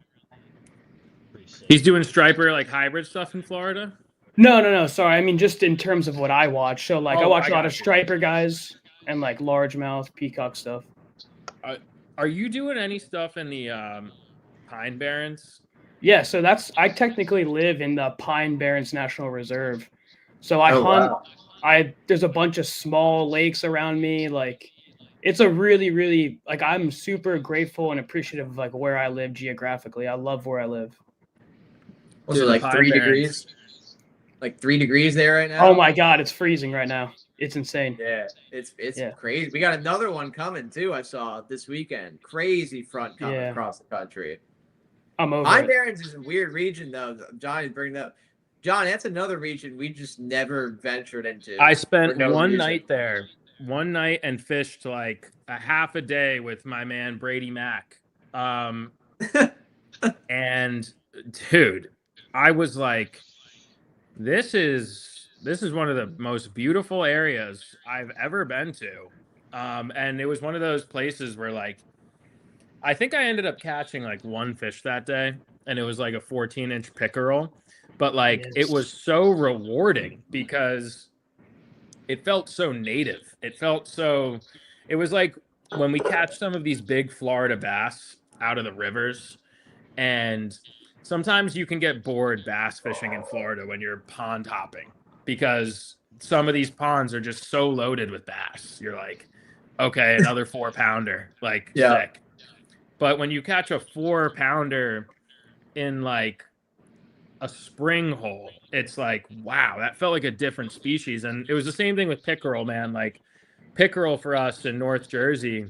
Pretty sick. He's doing striper like hybrid stuff in Florida. No. Sorry, I mean just in terms of what I watch. So like I Oh, watch I a lot got of you. striper guys and like largemouth peacock stuff. Are you doing any stuff in the Pine Barrens? Yeah, so I technically live in the Pine Barrens National Reserve. So I hunt. Wow. There's a bunch of small lakes around me. Like it's a really, really like I'm super grateful and appreciative of like where I live geographically. I love where I live. What's Dude, it like the 3 Pine Barrens. degrees? Like 3 degrees there right now? Oh my God, it's freezing right now. It's insane. Yeah, it's Yeah. crazy. We got another one coming too. I saw this weekend. Crazy front coming Yeah. across the country. I'm over Pine it. Barrens is a weird region though. Johnny's bringing that up. John, that's another region we just never ventured into. I for spent no one reason. night there, and fished like a half a day with my man Brady Mack. And dude, I was like, this is one of the most beautiful areas I've ever been to. And it was one of those places where like I think I ended up catching like one fish that day, and it was like a 14-inch pickerel. But like it was so rewarding because it felt so native. It was like when we catch some of these big Florida bass out of the rivers, and sometimes you can get bored bass fishing in Florida when you're pond hopping because some of these ponds are just so loaded with bass. You're like, okay, another 4-pounder, like sick. But when you catch a 4-pounder in like a spring hole, it's like, wow, that felt like a different species. And it was the same thing with pickerel, man. Like pickerel for us in North Jersey,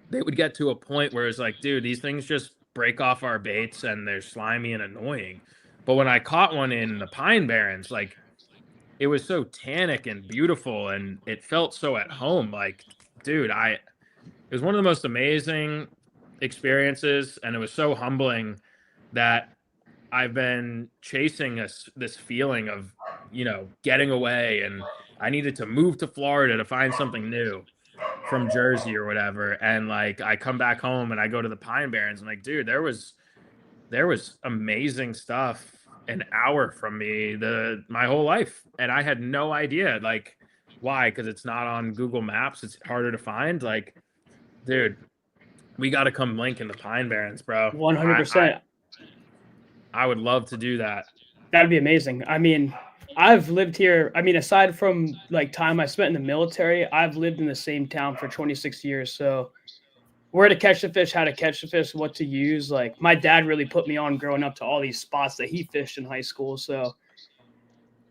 they would get to a point where it's like, dude, these things just break off our baits and they're slimy and annoying. But when I caught one in the Pine Barrens, like it was so tannic and beautiful and it felt so at home. Like, dude, it was one of the most amazing experiences, and it was so humbling that I've been chasing this feeling of, getting away, and I needed to move to Florida to find something new from Jersey or whatever. And like I come back home and I go to the Pine Barrens and like, dude, there was amazing stuff an hour from me my whole life. And I had no idea like why, because it's not on Google Maps. It's harder to find. Like, dude, we got to come link in the Pine Barrens, bro. 100%. I would love to do that. That'd be amazing. I mean, I've lived here. I mean, aside from like time I spent in the military, I've lived in the same town for 26 years. So where to catch the fish, how to catch the fish, what to use. Like my dad really put me on growing up to all these spots that he fished in high school. So,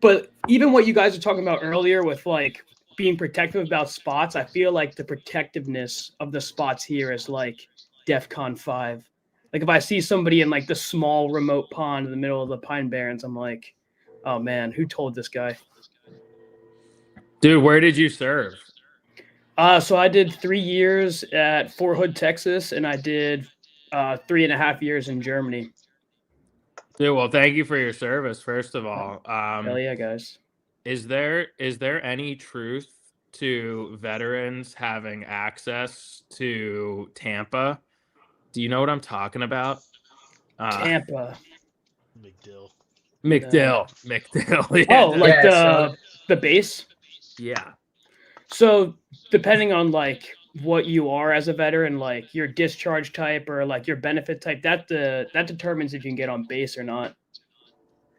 but even what you guys were talking about earlier with like being protective about spots, I feel like the protectiveness of the spots here is like DEFCON 5. Like if I see somebody in like the small remote pond in the middle of the Pine Barrens, I'm like, oh man, who told this guy? Dude, where did you serve? So I did 3 years at Fort Hood, Texas, and I did 3.5 years in Germany. Dude, well, thank you for your service, first of all. Hell yeah, guys. Is there any truth to veterans having access to Tampa? Do you know what I'm talking about? Tampa. McDill. Yeah, oh, like the base? Yeah. So depending on like what you are as a veteran, like your discharge type or like your benefit type, that determines if you can get on base or not.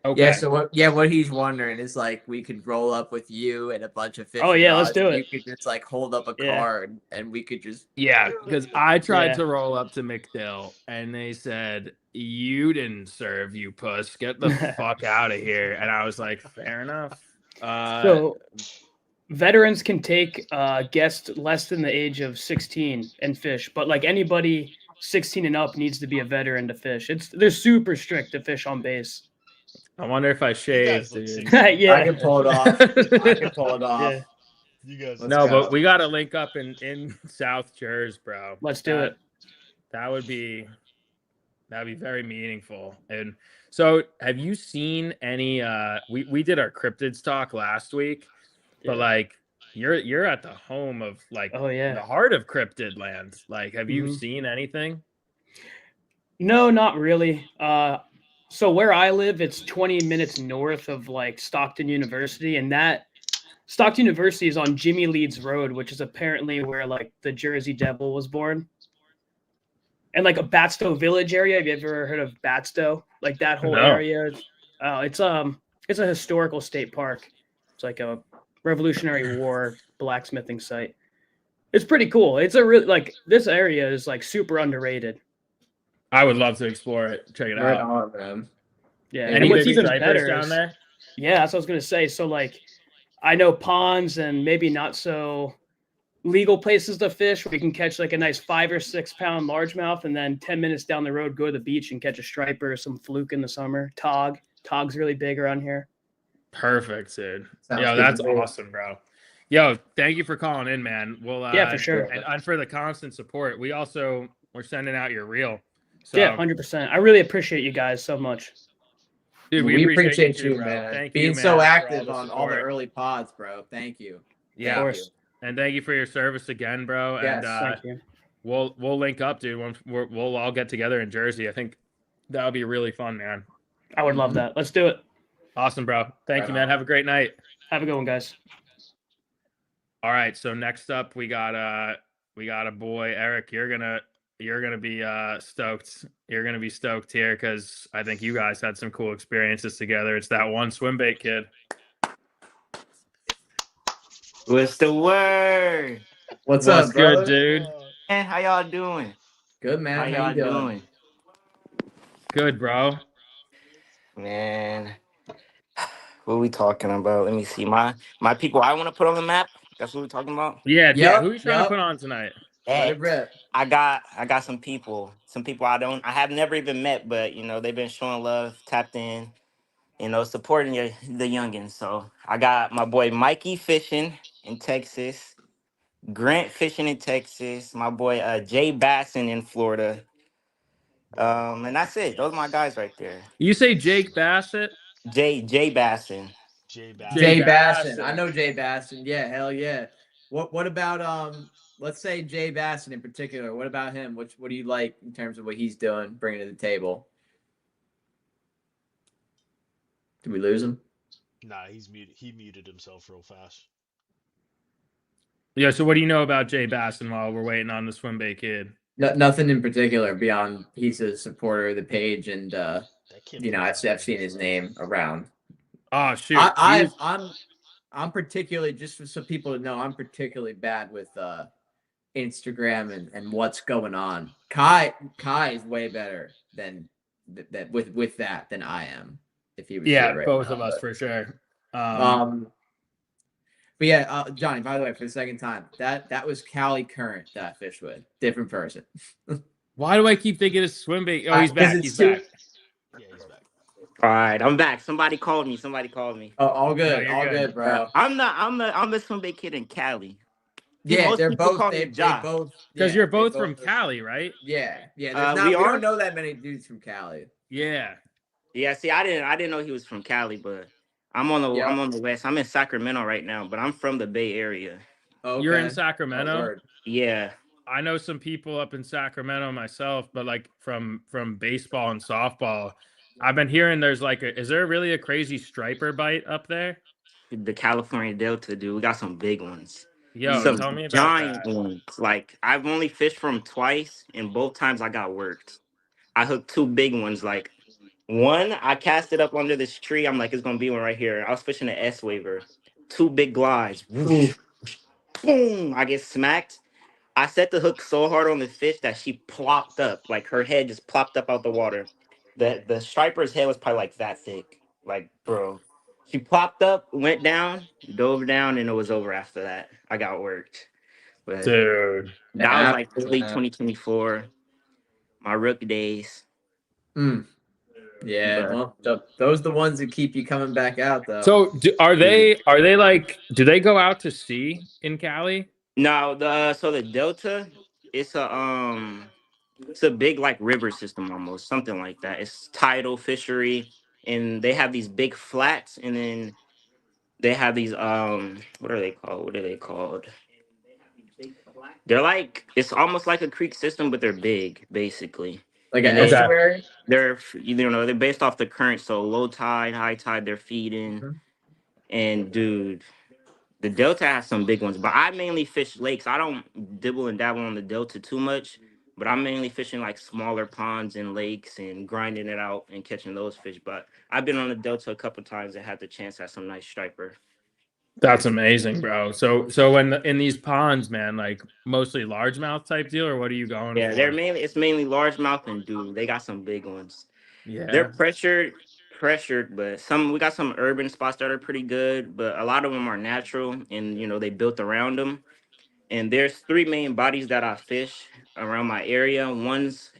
Okay. Yeah. So what he's wondering is like we could roll up with you and a bunch of fishing. Oh yeah, let's do it. You could just like hold up a car and we could just. Yeah, because I tried to roll up to McDill and they said, "You didn't serve, you puss. Get the fuck out of here." And I was like, "Fair enough." So veterans can take guests less than the age of 16 and fish, but like anybody 16 and up needs to be a veteran to fish. They're super strict to fish on base. I wonder if I shaved, dude. Yeah, I can pull it off. Yeah. You guys, but we got to link up in South Jersey, bro. Let's do it. That'd be very meaningful. And so, have you seen any? We did our cryptids talk last week, but like you're at the home of like the heart of cryptid land. Like, have you seen anything? No, not really. So where I live, it's 20 minutes north of like Stockton University, and that Stockton University is on Jimmy Leeds Road, which is apparently where like the Jersey Devil was born. And like a Batstow Village area. Have you ever heard of Batstow? Like that whole area. It's a historical state park. It's like a Revolutionary War blacksmithing site. It's pretty cool. It's a really like this area is like super underrated. I would love to explore it. Check it out. On, man. Yeah, and what's even better down there? Yeah, that's what I was gonna say. So like, I know ponds and maybe not so legal places to fish where you can catch like a nice 5 or 6 pound largemouth, and then 10 minutes down the road go to the beach and catch a striper or some fluke in the summer. Tog's really big around here. Perfect, dude. Yo, that's awesome, bro. Yo, thank you for calling in, man. We'll for sure, and for the constant support. We're sending out your reel. So, yeah, 100%. I really appreciate you guys so much. Dude, we appreciate you, bro. man. Thank Being you, man, so active all on all the early pods, bro. Thank you. Yeah, of course. And thank you for your service again, bro. Yes, and thank you. We'll link up, dude. We'll all get together in Jersey. I think that would be really fun, man. I would love that. Let's do it. Awesome, bro. Thank you, man. Have a great night. Have a good one, guys. All right. So next up, we got We got a boy, Eric. You're gonna be stoked. You're gonna be stoked here because I think you guys had some cool experiences together. It's that one swim bait kid. What's the word? What's What's up, good, brother? dude? Man, how y'all doing? Good, man. How How y'all you doing? doing? Good, bro. Man, what are we talking about? Let me see. My people I want to put on the map. That's what we're talking about. Yeah. Yep, Who are you trying to yep. put on tonight? Let it rip. I got some people. Some people I have never even met, but they've been showing love, tapped in, supporting the youngins. So I got my boy Mikey fishing in Texas, Grant fishing in Texas, my boy Jay Basson in Florida. And that's it. Those are my guys right there. You say Jake Bassett? Jay Basson. Jay Jay Basson. Basson. I know Jay Basson. Yeah, hell yeah. What about let's say Jay Basson in particular. What about him? What do you like in terms of what he's doing, bringing to the table? Did we lose him? Nah, he's muted. He muted himself real fast. Yeah. So what do you know about Jay Basson while we're waiting on the swim bait kid? No, nothing in particular beyond he's a supporter of the page, and That kid. I've seen his name around. Oh shoot. I'm particularly, just so people to know, I'm particularly bad with Instagram and what's going on. Kai is way better than that with that than I am. If he was here right both now, of us for sure. But yeah, Johnny. By the way, for the second time, that was Callie Current that I fished with, different person. Why do I keep thinking it's swim bait? Oh, he's back. He's back. Yeah, he's back. All right, I'm back. Somebody called me. Oh, all good, No, all you're good, good. bro. I'm a swim bait kid in Cali. See, Yeah, most they're people both. call They me Ja. both. Because Yeah, you're they both from Cali, right? Yeah. There's We we are. don't know that many dudes from Cali. Yeah. Yeah, see, I didn't know he was from Cali, but I'm on the Yep. I'm on the west. I'm in Sacramento right now, but I'm from the Bay Area. Okay. You're in Oh, Sacramento. word. Yeah. I know some people up in Sacramento myself, but like from baseball and softball, I've been hearing there's like is there really a crazy striper bite up there? The California Delta, dude. We got some big ones. Yo, Some tell me about giant that. ones. Like I've only fished from twice, and both times I got worked. I hooked two big ones. Like one, I cast it up under this tree. I'm like, it's gonna be one right here. I was fishing an S waver. Two big glides. Ooh. Whoosh, boom. I get smacked. I set the hook so hard on the fish that she plopped up. Like her head just plopped up out the water. The striper's head was probably like that thick. Like, bro. She plopped up, went down, dove down, and it was over after that. I got worked. But Dude. that was like early 2024, my rookie days. Yeah, But well, those are the ones that keep you coming back out, though. So are they like do they go out to sea in Cali? no, the Delta, it's a big like river system almost, something like that. It's tidal fishery, and they have these big flats, and then they have these what are they called? What are they called? They're like it's almost like a creek system, but they're big, basically. Like an And they estuary. they're based off the current, so low tide, high tide, they're feeding. Mhm. And dude, the Delta has some big ones, but I mainly fish lakes. I don't dibble and dabble on the Delta too much, but I'm mainly fishing like smaller ponds and lakes and grinding it out and catching those fish. But I've been on the Delta a couple times and had the chance at some nice striper. That's amazing, bro. So in these ponds, man, like mostly largemouth type deal, or what are you going Yeah, for? it's mainly largemouth and dude, they got some big ones. They're Yeah. pressured, but we got some urban spots that are pretty good, but a lot of them are natural and they built around them. And there's three main bodies that I fish around my area. One's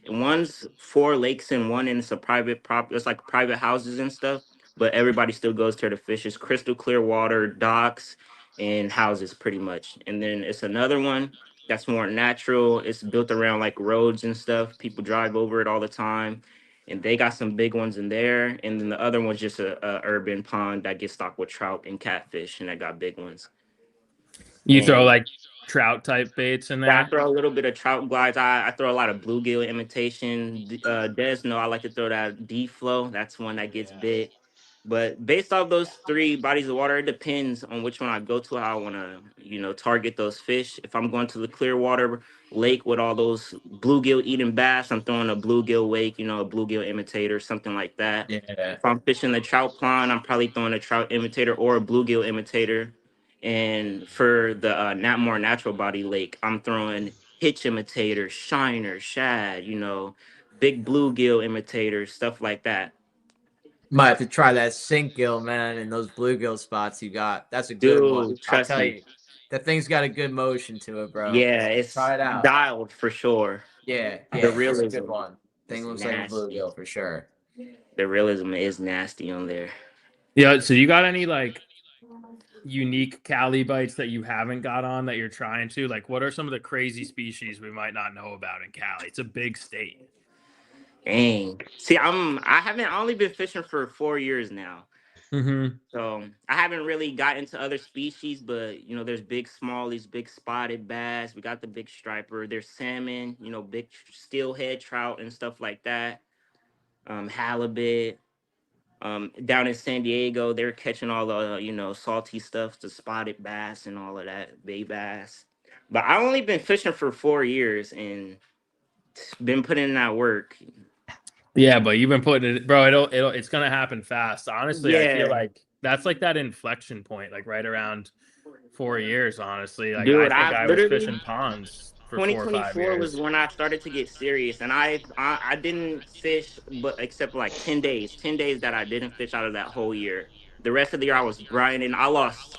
four lakes and one, and it's a private prop. It's like private houses and stuff, but everybody still goes there to fish. It's crystal clear water, docks, and houses pretty much. And then it's another one that's more natural. It's built around like roads and stuff. People drive over it all the time. And they got some big ones in there. And then the other one's just a urban pond that gets stocked with trout and catfish, and I got big ones. You throw And like trout type baits in yeah, I there? throw a little bit of trout glides. I throw a lot of bluegill imitation. Des, no, I like to throw that D flow. That's one that gets Yeah. bit. But based off those three bodies of water, it depends on which one I go to, how I want to, target those fish. If I'm going to the Clearwater Lake with all those bluegill eating bass, I'm throwing a bluegill wake, a bluegill imitator, something like that. Yeah. If I'm fishing the trout pond, I'm probably throwing a trout imitator or a bluegill imitator. And for the more natural body lake, I'm throwing hitch imitators, shiners, shad, big bluegill imitators, stuff like that. Might have to try that sink gill, man, and those bluegill spots you got. That's a good one. Dude, I'll trust tell me. you, that thing's got a good motion to it, bro. Yeah, it's Try it out. dialed for sure. Yeah, The it's a good realism one. is Thing looks like a nasty. bluegill for sure. The realism is nasty on there. Yeah. So you got any like unique Cali bites that you haven't got on that you're trying to? Like, what are some of the crazy species we might not know about in Cali? It's a big state. Dang. See, I only been fishing for 4 years now. Mm-hmm. So I haven't really got into other species, but there's big smallies, big spotted bass. We got the big striper. There's salmon, big steelhead trout and stuff like that. Halibut. Down in San Diego, they're catching all the salty stuff, the spotted bass and all of that, bay bass. But I only been fishing for 4 years and been putting in that work. Yeah, but you've been putting it, bro. It's gonna happen fast. Honestly, I feel Yeah, like that's like that inflection point, like right around 4 years. Honestly, like I dude, think I I was literally fishing ponds for 4 or 5 2024 was years. when I started to get serious, and I didn't fish, but except for like 10 days, 10 days that I didn't fish out of that whole year. The rest of the year I was grinding. I lost.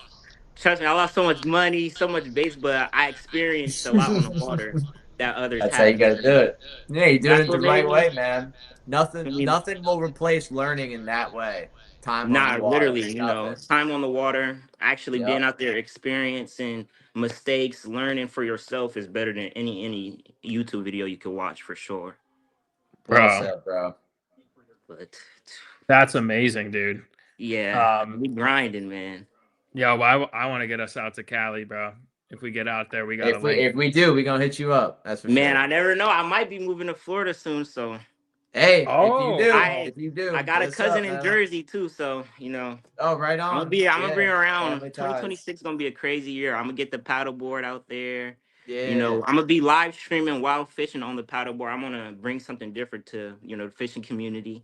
Trust me, I lost so much money, so much base, but I experienced a lot on the water that others That's how you haven't. gotta do it. Yeah, you're doing That's it the what made right me. way, man. Nothing, I mean, nothing will replace learning in that way. Time on the not water, literally, nothing. time on the water, actually being Yep, out there, experiencing mistakes, learning for yourself is better than any YouTube video you could watch for sure. well Bro, said, bro. But that's amazing, dude. yeah, we grinding, man. Yo, I want to get us out to Cali, bro. If we get out there, we got a If we link. if we do, we gonna hit you up. That's for Man, sure. I never know. I might be moving to Florida soon, so Hey, Oh, I if you I do, got hit a us cousin up, in man. Jersey too, so Oh, right on. I'm gonna be Yeah, around. family ties. 2026 gonna be a crazy year. I'm gonna get the paddle board out there. Yeah, I'm gonna be live streaming while fishing on the paddle board. I'm gonna bring something different to the fishing community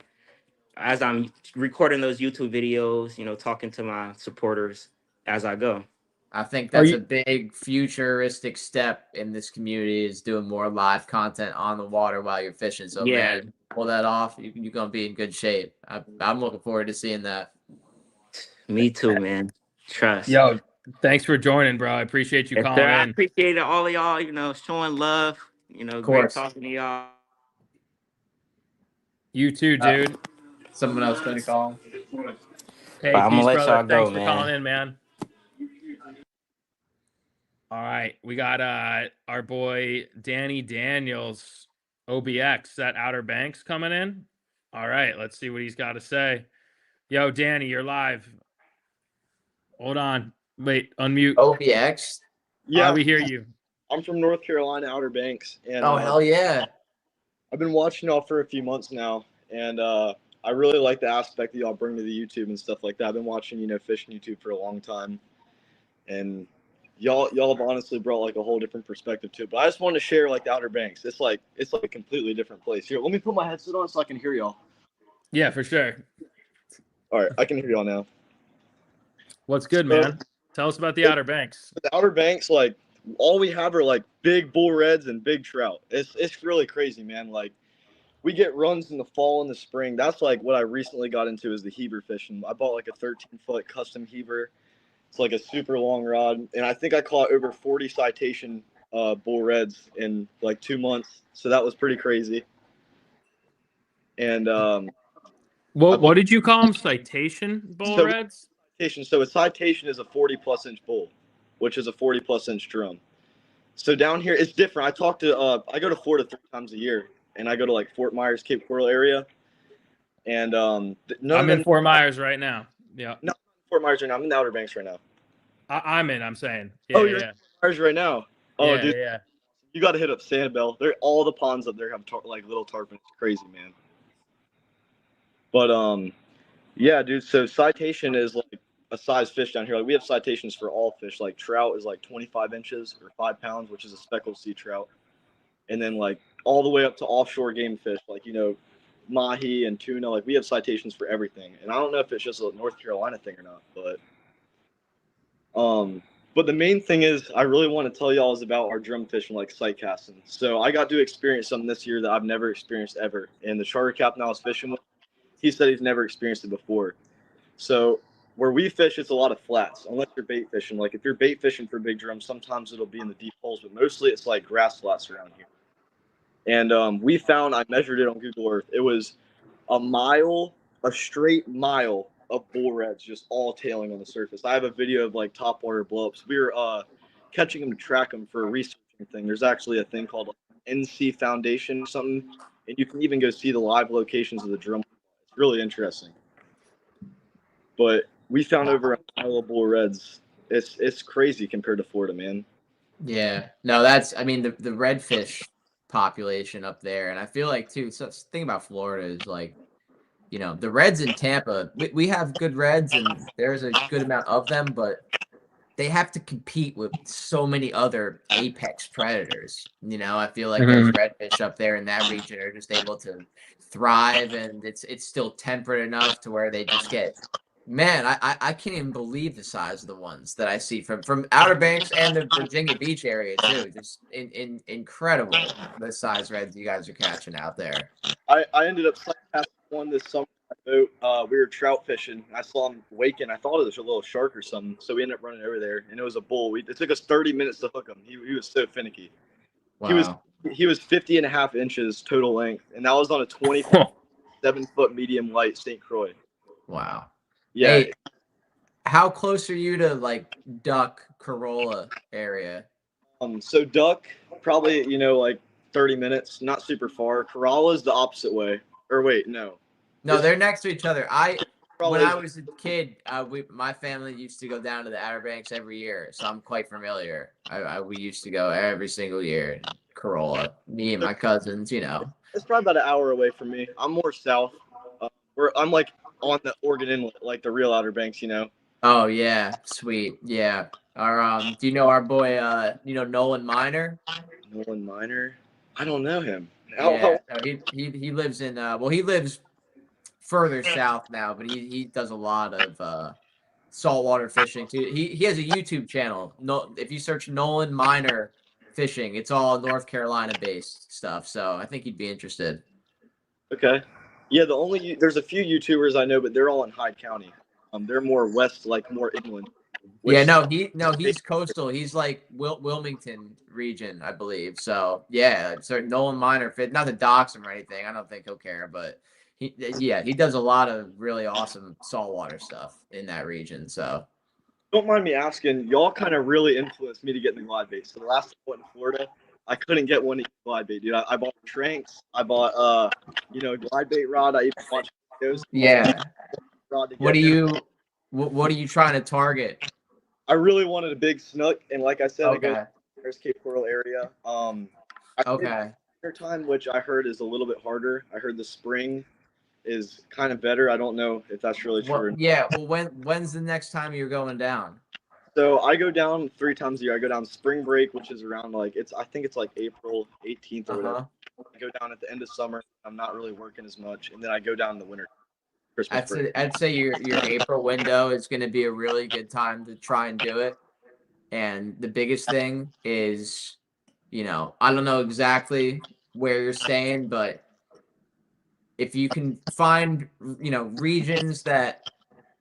as I'm recording those YouTube videos. Talking to my supporters as I go. I think are that's a you? big futuristic step in this community is doing more live content on the water while you're fishing. So, Yeah, man, pull that off. You're gonna be in good shape. I'm looking forward to seeing that. me too, man. Trust. Yo, thanks for joining, bro. I appreciate you Yes, sir. calling I in. appreciate it, all of y'all. Showing love. Of Great course. talking to y'all. You too, Uh, dude. Someone else gonna call. Hey, But I'm gonna peace, let brother. y'all go, Thanks for calling man. in, man. All right, we got our boy Danny Daniels, OBX at Outer Banks coming in. All right, let's see what he's got to say. Yo, Danny, you're live. Hold on. Wait, unmute. OBX. Yeah, We hear you. I'm from North Carolina, Outer Banks, and Oh hell yeah. I've been watching y'all for a few months now, and I really like the aspect that y'all bring to the YouTube and stuff like that. I've been watching, fishing YouTube for a long time, and y'all have honestly brought like a whole different perspective to it. But I just wanted to share like the Outer Banks. It's like a completely different place. Here, let me put my headset on so I can hear y'all. Yeah, for sure. All right, I can hear y'all now. What's good, So, man? Tell us about the Outer Banks. the Outer Banks, like all we have are like big bull reds and big trout. It's really crazy, man. Like we get runs in the fall and the spring. That's like what I recently got into is the heaver fishing. I bought like a 13-foot custom heaver. It's like a super long rod, and I think I caught over 40 citation bull reds in like 2 months. So that was pretty crazy. And What did you call them? Citation bull reds? citation. So a citation is a 40+ inch bull, which is a 40+ inch drum. So down here it's different. I go to Florida 3 times a year, and I go to like Fort Myers, Cape Coral area, and none I'm of them. in Fort Myers right now. Yeah, No, Fort Myers right now. I'm in the Outer Banks right now. I'm in. I'm saying. Yeah, Oh, you're yeah, in Fort Myers right now. Oh, yeah, dude, yeah. you got to hit up Sanibel. They're all the ponds up there have like little tarpon. It's crazy, man. But Yeah, dude. So citation is like a size fish down here. Like we have citations for all fish. Like trout is like 25 inches or 5 pounds, which is a speckled sea trout. And then like all the way up to offshore game fish, like mahi and tuna. Like we have citations for everything. And I don't know if it's just a North Carolina thing or not, but the main thing is I really want to tell y'all is about our drum fishing, like sight casting. So I got to experience something this year that I've never experienced ever. And the charter captain I was fishing with, he said he's never experienced it before. So where we fish, it's a lot of flats, unless you're bait fishing. Like if you're bait fishing for big drums, sometimes it'll be in the deep holes, but mostly it's like grass flats around here. And we found, I measured it on Google Earth, it was a straight mile of bull reds just all tailing on the surface. I have a video of like topwater blowups. We were catching them to track them for a researching thing. There's actually a thing called NC Foundation or something, and you can even go see the live locations of the drum. It's really interesting. But we found over a mile of bull reds. It's crazy compared to Florida, man. Yeah. No, that's, I mean, the redfish population up there. And I feel like, too, so the thing about Florida is like, the reds in Tampa, we have good reds and there's a good amount of them, but they have to compete with so many other apex predators. I feel like those redfish up there in that region are just able to thrive, and it's still temperate enough to where they just get. Man, I can't even believe the size of the ones that I see from Outer Banks and the Virginia Beach area too. Just incredible the size reds you guys are catching out there. I ended up casting one this summer. We were trout fishing. I saw him waking. I thought it was a little shark or something. So we ended up running over there, and it was a bull. It took us 30 minutes to hook him. He was so finicky. Wow. He was 50 and a half inches total length, and that was on a 27-foot medium light St. Croix. Wow. Yeah. Hey, how close are you to like Duck Corolla area? So Duck, probably like 30 minutes, not super far. Corolla's the opposite way. Or wait, no. No, they're next to each other. When I Probably was a kid, my family used to go down to the Outer Banks every year, so I'm quite familiar. We used to go every single year. Corolla, me and my cousins, it's probably about an hour away from me. I'm more south. I'm like on the Oregon Inlet, like the real Outer Banks, Oh yeah, sweet, yeah. Our do you know our boy Nolan Miner? Nolan Miner? I don't know him. Yeah, no, he lives in he lives further south now, but he does a lot of saltwater fishing too. He has a YouTube channel. No, if you search Nolan Miner fishing, it's all North Carolina based stuff. So I think you'd be interested. Okay. Yeah, there's a few YouTubers I know, but they're all in Hyde County. They're more west, like more inland. Yeah, he's coastal. He's like Wilmington region, I believe. So yeah, so Nolan Miner fit, not to dox him or anything. I don't think he'll care, but he does a lot of really awesome saltwater stuff in that region. So don't mind me asking, y'all kind of really influenced me to get in the glide bait. So the last time I went to Florida, I couldn't get one glide bait, dude. I bought tranks. I bought glide bait rod. I even watched videos. Yeah. Rod What are you trying to target? I really wanted a big snook, and like I said, Okay. I go to Cape Coral area. Okay. Winter time, which I heard is a little bit harder. I heard the spring is kind of better. I don't know if that's really true. Yeah. Well, when's the next time you're going down? So I go down 3 times a year. I go down spring break, which is around I think it's like April 18th or whatever. I go down at the end of summer. I'm not really working as much, and then I go down in the winter. I'd say your April window is going to be a really good time to try and do it. And the biggest thing is, I don't know exactly where you're staying, but if you can find, regions that,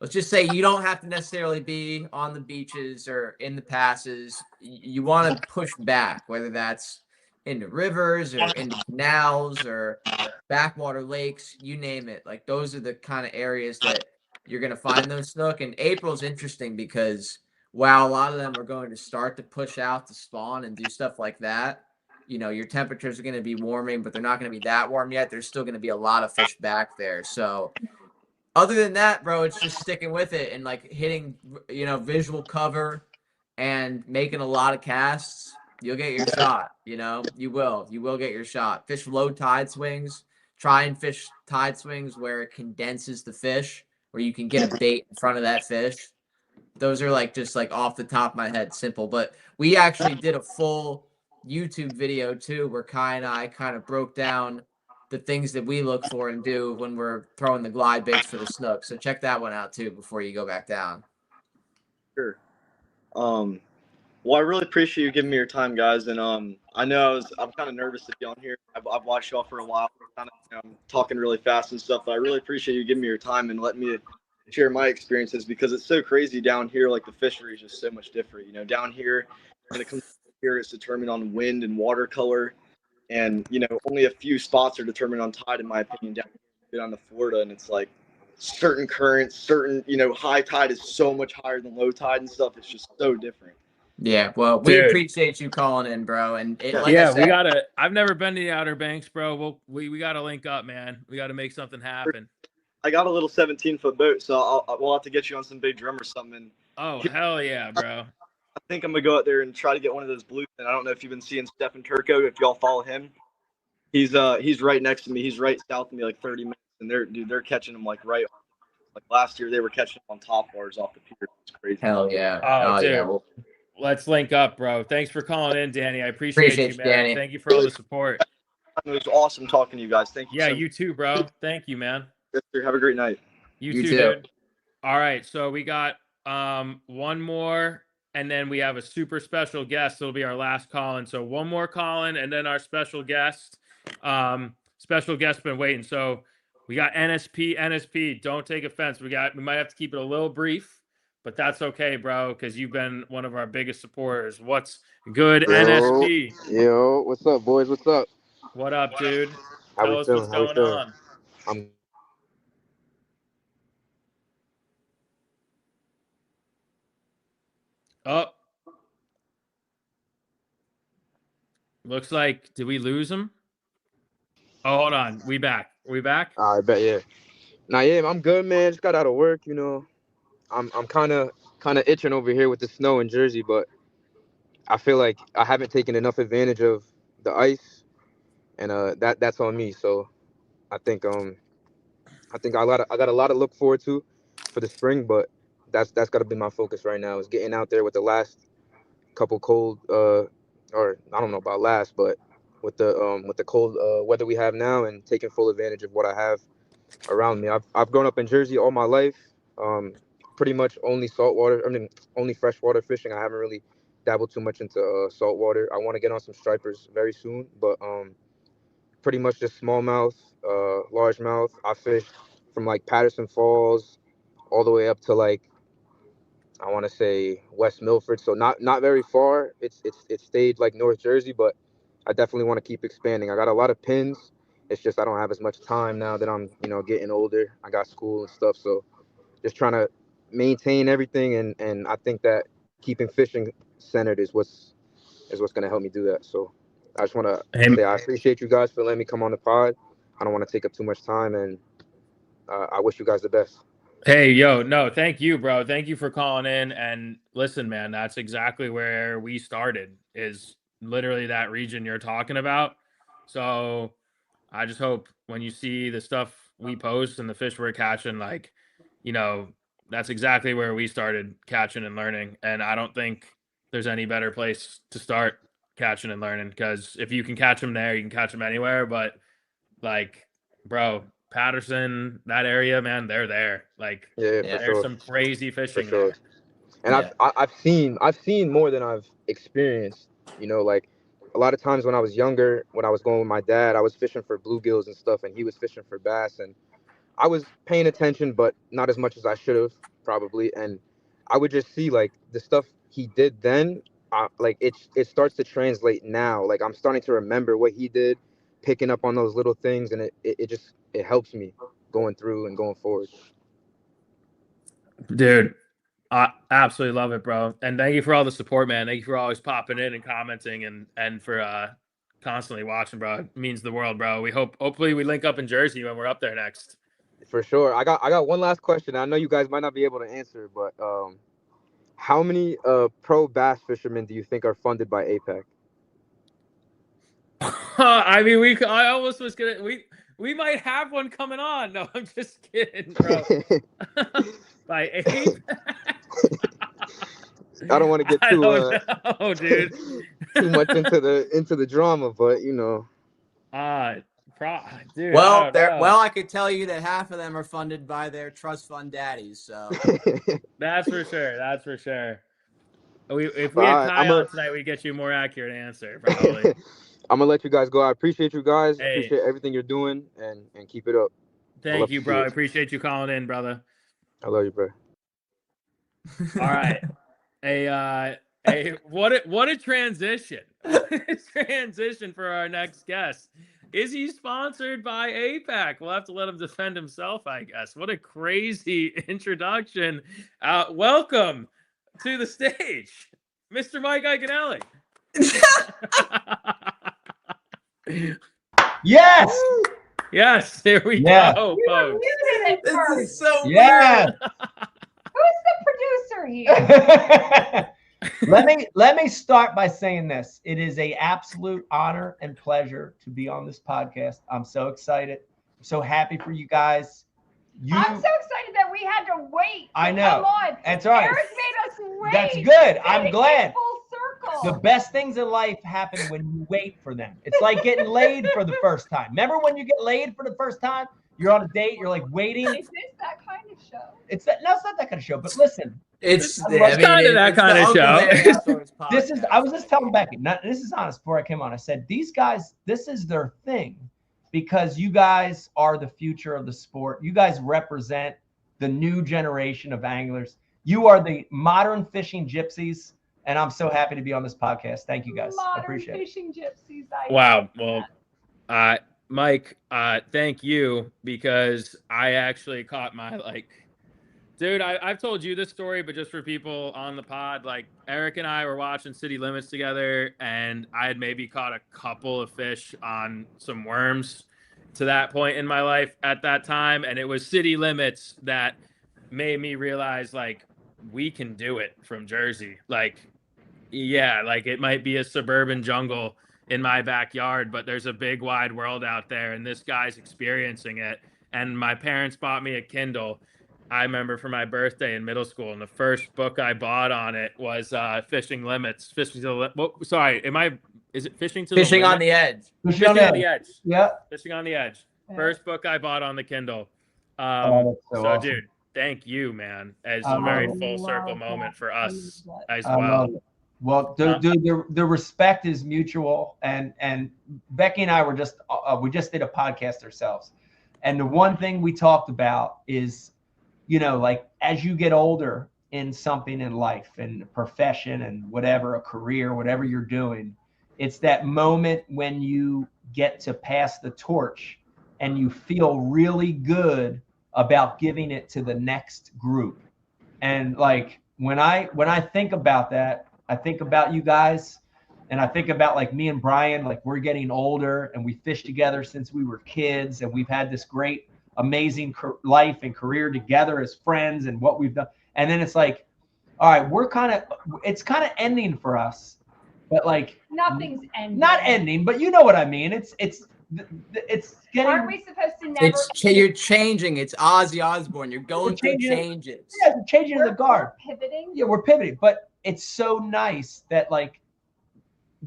let's just say you don't have to necessarily be on the beaches or in the passes. You want to push back, whether that's into rivers or into canals or backwater lakes, you name it. Like those are the kind of areas that you're going to find those snook. And April's interesting because while a lot of them are going to start to push out to spawn and do stuff like that, your temperatures are going to be warming, but they're not going to be that warm yet. There's still going to be a lot of fish back there. So other than that, bro, it's just sticking with it and like hitting, visual cover and making a lot of casts. You'll get your shot. You will get your shot. Fish low tide swings. Try and fish tide swings where it condenses the fish, where you can get a bait in front of that fish. Those are like just like off the top of my head, simple. But we actually did a full YouTube video too, where Kai and I kind of broke down the things that we look for and do when we're throwing the glide baits for the snook. So check that one out too before you go back down. Sure. Well, I really appreciate you giving me your time, guys. And I know I'm kind of nervous to be on here. I've watched y'all for a while, kind of talking really fast and stuff. But I really appreciate you giving me your time and letting me share my experiences, because it's so crazy down here. Like, the fishery is just so much different. Down here, when it comes to here, it's determined on wind and watercolor, and only a few spots are determined on tide, in my opinion. Down to Florida, and it's like certain currents, certain high tide is so much higher than low tide and stuff. It's just so different. Yeah, well, we Dude. appreciate you calling in, bro. And like I Yeah, said, we gotta. I've never been to the Outer Banks, bro. We gotta link up, man. We gotta make something happen. I got a little 17-foot boat, so we'll have to get you on some big drum or something. Oh, hell yeah, bro. I think I'm gonna go out there and try to get one of those blues. And I don't know if you've been seeing Stefan Turco. If y'all follow him, he's right next to me. He's right south of me, like 30 minutes, and they're catching them like right. Like last year, they were catching them on top bars off the pier. It's crazy. Hell yeah. Oh, dude. Yeah. Well, let's link up, bro. Thanks for calling in, Danny. I appreciate you, man. Danny. Thank you for all the support. It was awesome talking to you guys. Thank you. Yeah, you too, bro. Thank you, man. Have a great night. You too, dude. All right, so we got one more, and then we have a super special guest. It'll be our last call-in. So one more call-in, and then our special guest. Special guest been waiting. So we got NSP. Don't take offense. We might have to keep it a little brief, but that's okay, bro, because you've been one of our biggest supporters. What's good, NSP? Yo, what's up, boys? What's up? What up, dude? How Tell us what's going on. Oh. Looks like, did we lose him? Oh, hold on. We back. We back? I bet, yeah. Nah, yeah, I'm good, man. Just got out of work, I'm kind of itching over here with the snow in Jersey, but I feel like I haven't taken enough advantage of the ice, and that's on me. So I think I got a lot to look forward to for the spring, but that's got to be my focus right now, is getting out there with the last couple cold or I don't know about last, but with the cold weather we have now, and taking full advantage of what I have around me. I've grown up in Jersey all my life, pretty much only only freshwater fishing. I haven't really dabbled too much into saltwater. I want to get on some stripers very soon, but pretty much just smallmouth, largemouth. I fish from like Patterson Falls all the way up to like, I want to say West Milford, so not very far. It's stayed like North Jersey, but I definitely want to keep expanding. I got a lot of pins. It's just I don't have as much time now that I'm getting older. I got school and stuff, so just trying to maintain everything, and I think that keeping fishing centered is what's going to help me do that. So I just want to say I appreciate you guys for letting me come on the pod. I don't want to take up too much time, and I wish you guys the best. Hey, yo, no, thank you, bro. Thank you for calling in. And listen, man, that's exactly where we started, is literally that region you're talking about. So I just hope when you see the stuff we post and the fish we're catching, like, that's exactly where we started catching and learning. And I don't think there's any better place to start catching and learning, because if you can catch them there, you can catch them anywhere. But like, bro, Patterson, that area, man, they're there. Like, there's some crazy fishing there. And I've seen more than I've experienced. Like a lot of times when I was younger, when I was going with my dad, I was fishing for bluegills and stuff, and he was fishing for bass, and I was paying attention, but not as much as I should have probably. And I would just see like the stuff he did then, like it starts to translate now. Like I'm starting to remember what he did, picking up on those little things, and it helps me going through and going forward. Dude, I absolutely love it, bro. And thank you for all the support, man. Thank you for always popping in and commenting and for constantly watching, bro. It means the world, bro. Hopefully we link up in Jersey when we're up there next. For sure. I got one last question. I know you guys might not be able to answer, but how many pro bass fishermen do you think are funded by APEC? I mean, I almost was gonna we might have one coming on. No, I'm just kidding, bro. by Ape. I don't want to get I too don't know, dude. too much into the drama, but you know. Dude, Well, I don't know. I could tell you that half of them are funded by their trust fund daddies. So That's for sure. That's for sure. If we But had all right, Kai on tonight, we'd get you a more accurate answer, probably. I'm gonna let you guys go. I appreciate you guys. Hey. Appreciate everything you're doing, and keep it up. Thank you, bro. I appreciate you calling in, brother. I love you, bro. All right. What a transition. What a transition for our next guest. Is he sponsored by APAC? We'll have to let him defend himself, I guess. What a crazy introduction. Welcome to the stage, Mr. Mike Iaconelli. Yes. Yes, here we Yeah. go, You were folks. muted at this first. is so Yeah. Who's the producer here? Let me start by saying this. It is an absolute honor and pleasure to be on this podcast. I'm so excited. I'm so happy for you guys. I'm so excited that we had to wait. I know. Come on. That's right. Eric made us wait. That's good. I'm Made it glad. Full circle. The best things in life happen when you wait for them. It's like getting laid for the first time. Remember when you get laid for the first time? You're on a date. You're like waiting. Is this that kind of show? It's not that kind of show. But listen, It's kind of that kind of show. This is. I was just telling Becky. This is honest. Before I came on, I said these guys. This is their thing, because you guys are the future of the sport. You guys represent the new generation of anglers. You are the modern fishing gypsies, and I'm so happy to be on this podcast. Thank you guys. I appreciate it. Modern fishing gypsies. Wow. Well, Mike, thank you, because I actually caught my dude, I've told you this story, but just for people on the pod, like Eric and I were watching City Limits together, and I had maybe caught a couple of fish on some worms to that point in my life at that time. And it was City Limits that made me realize, like, we can do it from Jersey. Like, yeah, like it might be a suburban jungle in my backyard, but there's a big wide world out there, and this guy's experiencing it. And my parents bought me a Kindle, I remember, for my birthday in middle school, and the first book I bought on it was Fishing Limits. Fishing to the is it Fishing to Fishing the on the Edge? Fishing on the Edge. Yeah. Fishing on the Edge. Yeah. First book I bought on the Kindle. So awesome. Dude, thank you, man. It's a very full circle moment for us as I well. love it. Well, the respect is mutual, and Becky and I were just we just did a podcast ourselves, and the one thing we talked about is, you know, like as you get older in something in life and a profession and whatever, a career, whatever you're doing, it's that moment when you get to pass the torch and you feel really good about giving it to the next group. And like when I think about that, I think about you guys, and I think about like me and Brian, like we're getting older and we fished together since we were kids, and we've had this great, amazing life and career together as friends and what we've done. And then it's like, all right, it's kind of ending for us, but like Nothing's ending. not ending, but you know what I mean. It's getting. Aren't we supposed to never? You're changing. It's Ozzy Osbourne. You're going through changing. changes. Yeah, we're changing the guard. We're pivoting. Yeah, we're pivoting, but it's so nice that like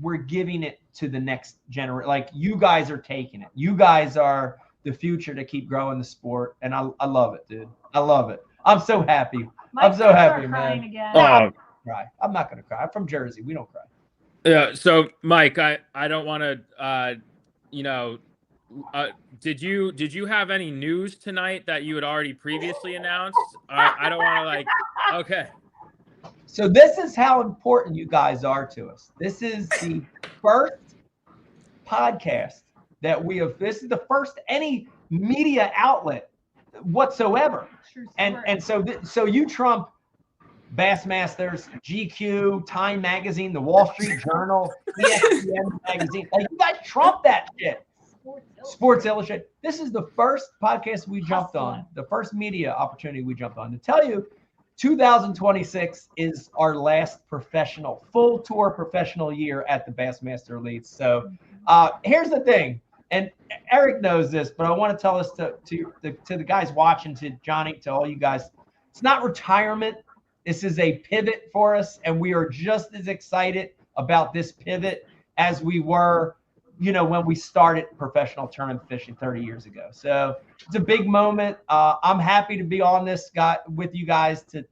we're giving it to the next generation. Like you guys are taking it. You guys are the future to keep growing the sport, and I love it, dude. I love it. I'm so happy. I'm so happy, man. Again. Cry. I'm not gonna cry. I'm from Jersey. We don't cry. Yeah. So, Mike, I don't want to, did you have any news tonight that you had already previously announced? I don't want to okay. So this is how important you guys are to us. This is the first podcast that we have. This is the first any media outlet whatsoever. And so you trump Bassmasters, GQ, Time Magazine, the Wall Street Journal, ESPN Magazine. Like you guys trump that shit. Sports Illustrated. This is the first podcast we jumped on, the first media opportunity we jumped on. To tell you, 2026 is our last full tour professional year at the Bassmaster Elites. So here's the thing, and Eric knows this, but I want to tell this to the guys watching, to Johnny, to all you guys. It's not retirement. This is a pivot for us, and we are just as excited about this pivot as we were, when we started professional tournament fishing 30 years ago. So it's a big moment. I'm happy to be on this with you guys to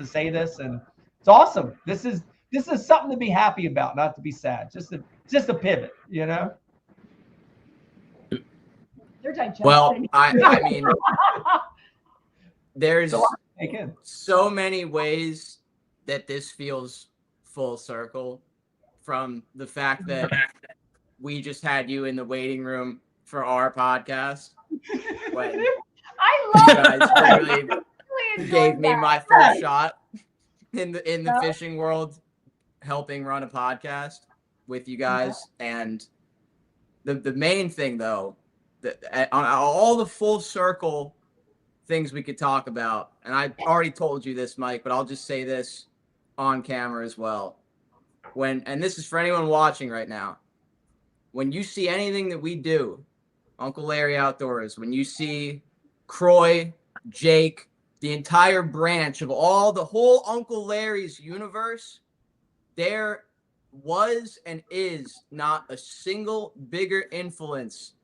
say this, and it's awesome. This is something to be happy about, not to be sad. Just a pivot, They're digesting. Well, I mean, there's Again, so many ways that this feels full circle, from the fact that we just had you in the waiting room for our podcast when I you love guys it. really Really gave enjoyed me that. my first shot in the Yeah. fishing world, helping run a podcast with you guys. And the main thing, though, on all the full circle things we could talk about, and I already told you this, Mike, but I'll just say this on camera as well. And this is for anyone watching right now, when you see anything that we do, Uncle Larry Outdoors, when you see Croy, Jake, the entire branch of the whole Uncle Larry's universe, there was and is not a single bigger influence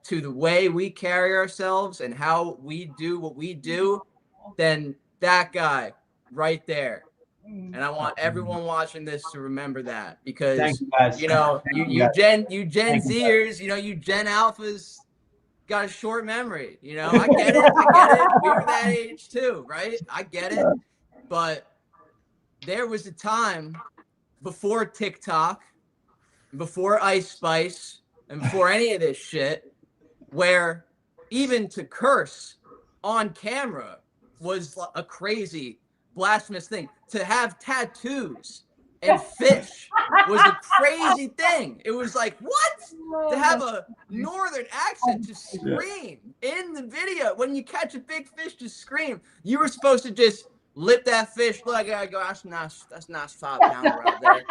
to the way we carry ourselves and how we do what we do than that guy right there. And I want everyone watching this to remember that, because thank you guys. you guys. Gen Thank you, Zers, you Gen Alphas got a short memory. I get it. We were that age too, right? I get it. But there was a time before TikTok, before Ice Spice, and before any of this shit, where even to curse on camera was a crazy, blasphemous thing. To have tattoos and fish was a crazy thing. It was like, what? To have a northern accent, to scream in the video. When you catch a big fish, to scream. You were supposed to just lip that fish, like, I go, that's nice 5 pounder out there.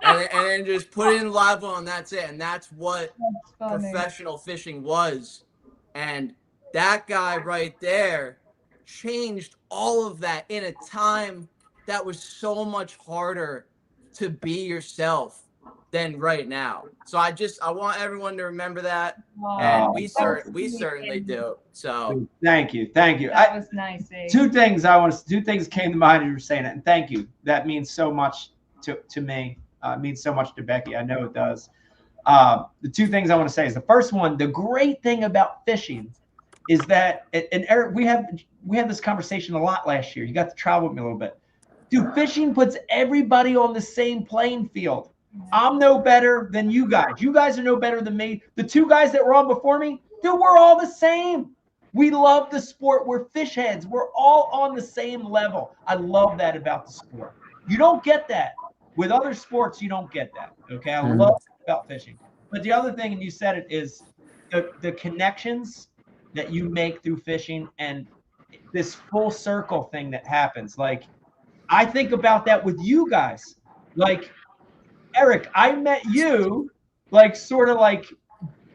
And then just put it in live well, and that's it. And that's what professional fishing was. And that guy right there changed all of that in a time that was so much harder to be yourself than right now. So I want everyone to remember that. And we certainly do. So thank you. That was nice. Two things came to mind as you were saying it, and thank you. That means so much to me. It means so much to Becky. I know it does. The two things I want to say is, the first one, the great thing about fishing is that, and Eric, we had this conversation a lot last year. You got to travel with me a little bit. Dude, fishing puts everybody on the same playing field. I'm no better than you guys. You guys are no better than me. The two guys that were on before me, dude, we're all the same. We love the sport. We're fish heads. We're all on the same level. I love that about the sport. You don't get that. With other sports, you don't get that. Okay, I love that about fishing. But the other thing, and you said it, is the connections that you make through fishing and this full circle thing that happens. Like, I think about that with you guys. Like, Eric, I met you, like, sort of like,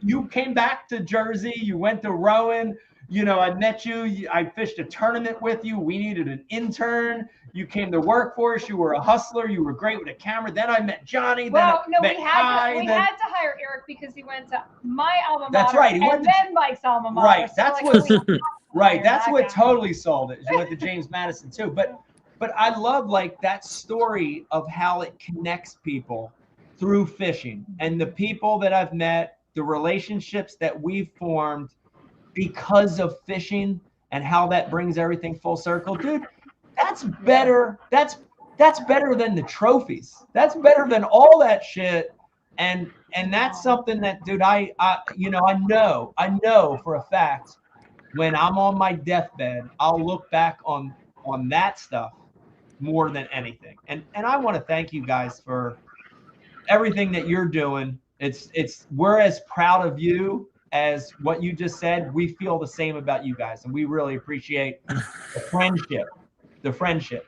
you came back to Jersey, you went to Rowan, I met you, I fished a tournament with you, we needed an intern, you came to work for us, you were a hustler, you were great with a camera, then I met Johnny, We had Kai, to hire Eric because he went to my alma mater. That's right, then Mike's alma mater. Right, So, that's like, what right, that's that what guy. totally sold it. You went to James Madison too. But I love, like, that story of how it connects people through fishing, and the people that I've met, the relationships that we've formed because of fishing, and how that brings everything full circle. Dude, that's better. That's better than the trophies. That's better than all that shit. And that's something that, dude, I know for a fact, when I'm on my deathbed, I'll look back on that stuff more than anything. And I want to thank you guys for everything that you're doing. We're as proud of you as what you just said. We feel the same about you guys, and we really appreciate the friendship.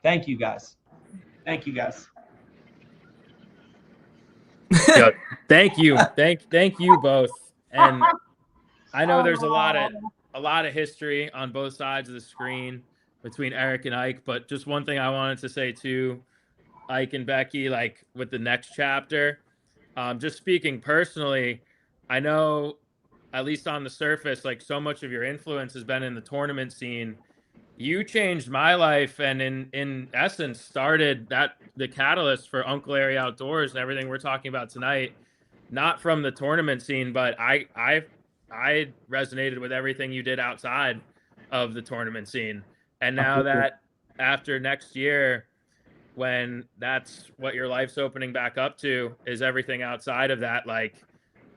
Thank you guys. Thank you both. And I know there's a lot of history on both sides of the screen. between Eric and Ike. But just one thing I wanted to say to Ike and Becky, like with the next chapter, just speaking personally, I know at least on the surface, like so much of your influence has been in the tournament scene. You changed my life, and in essence started the catalyst for Uncle Larry Outdoors and everything we're talking about tonight. Not from the tournament scene, but I resonated with everything you did outside of the tournament scene. And now that after next year, when that's what your life's opening back up to, is everything outside of that, like,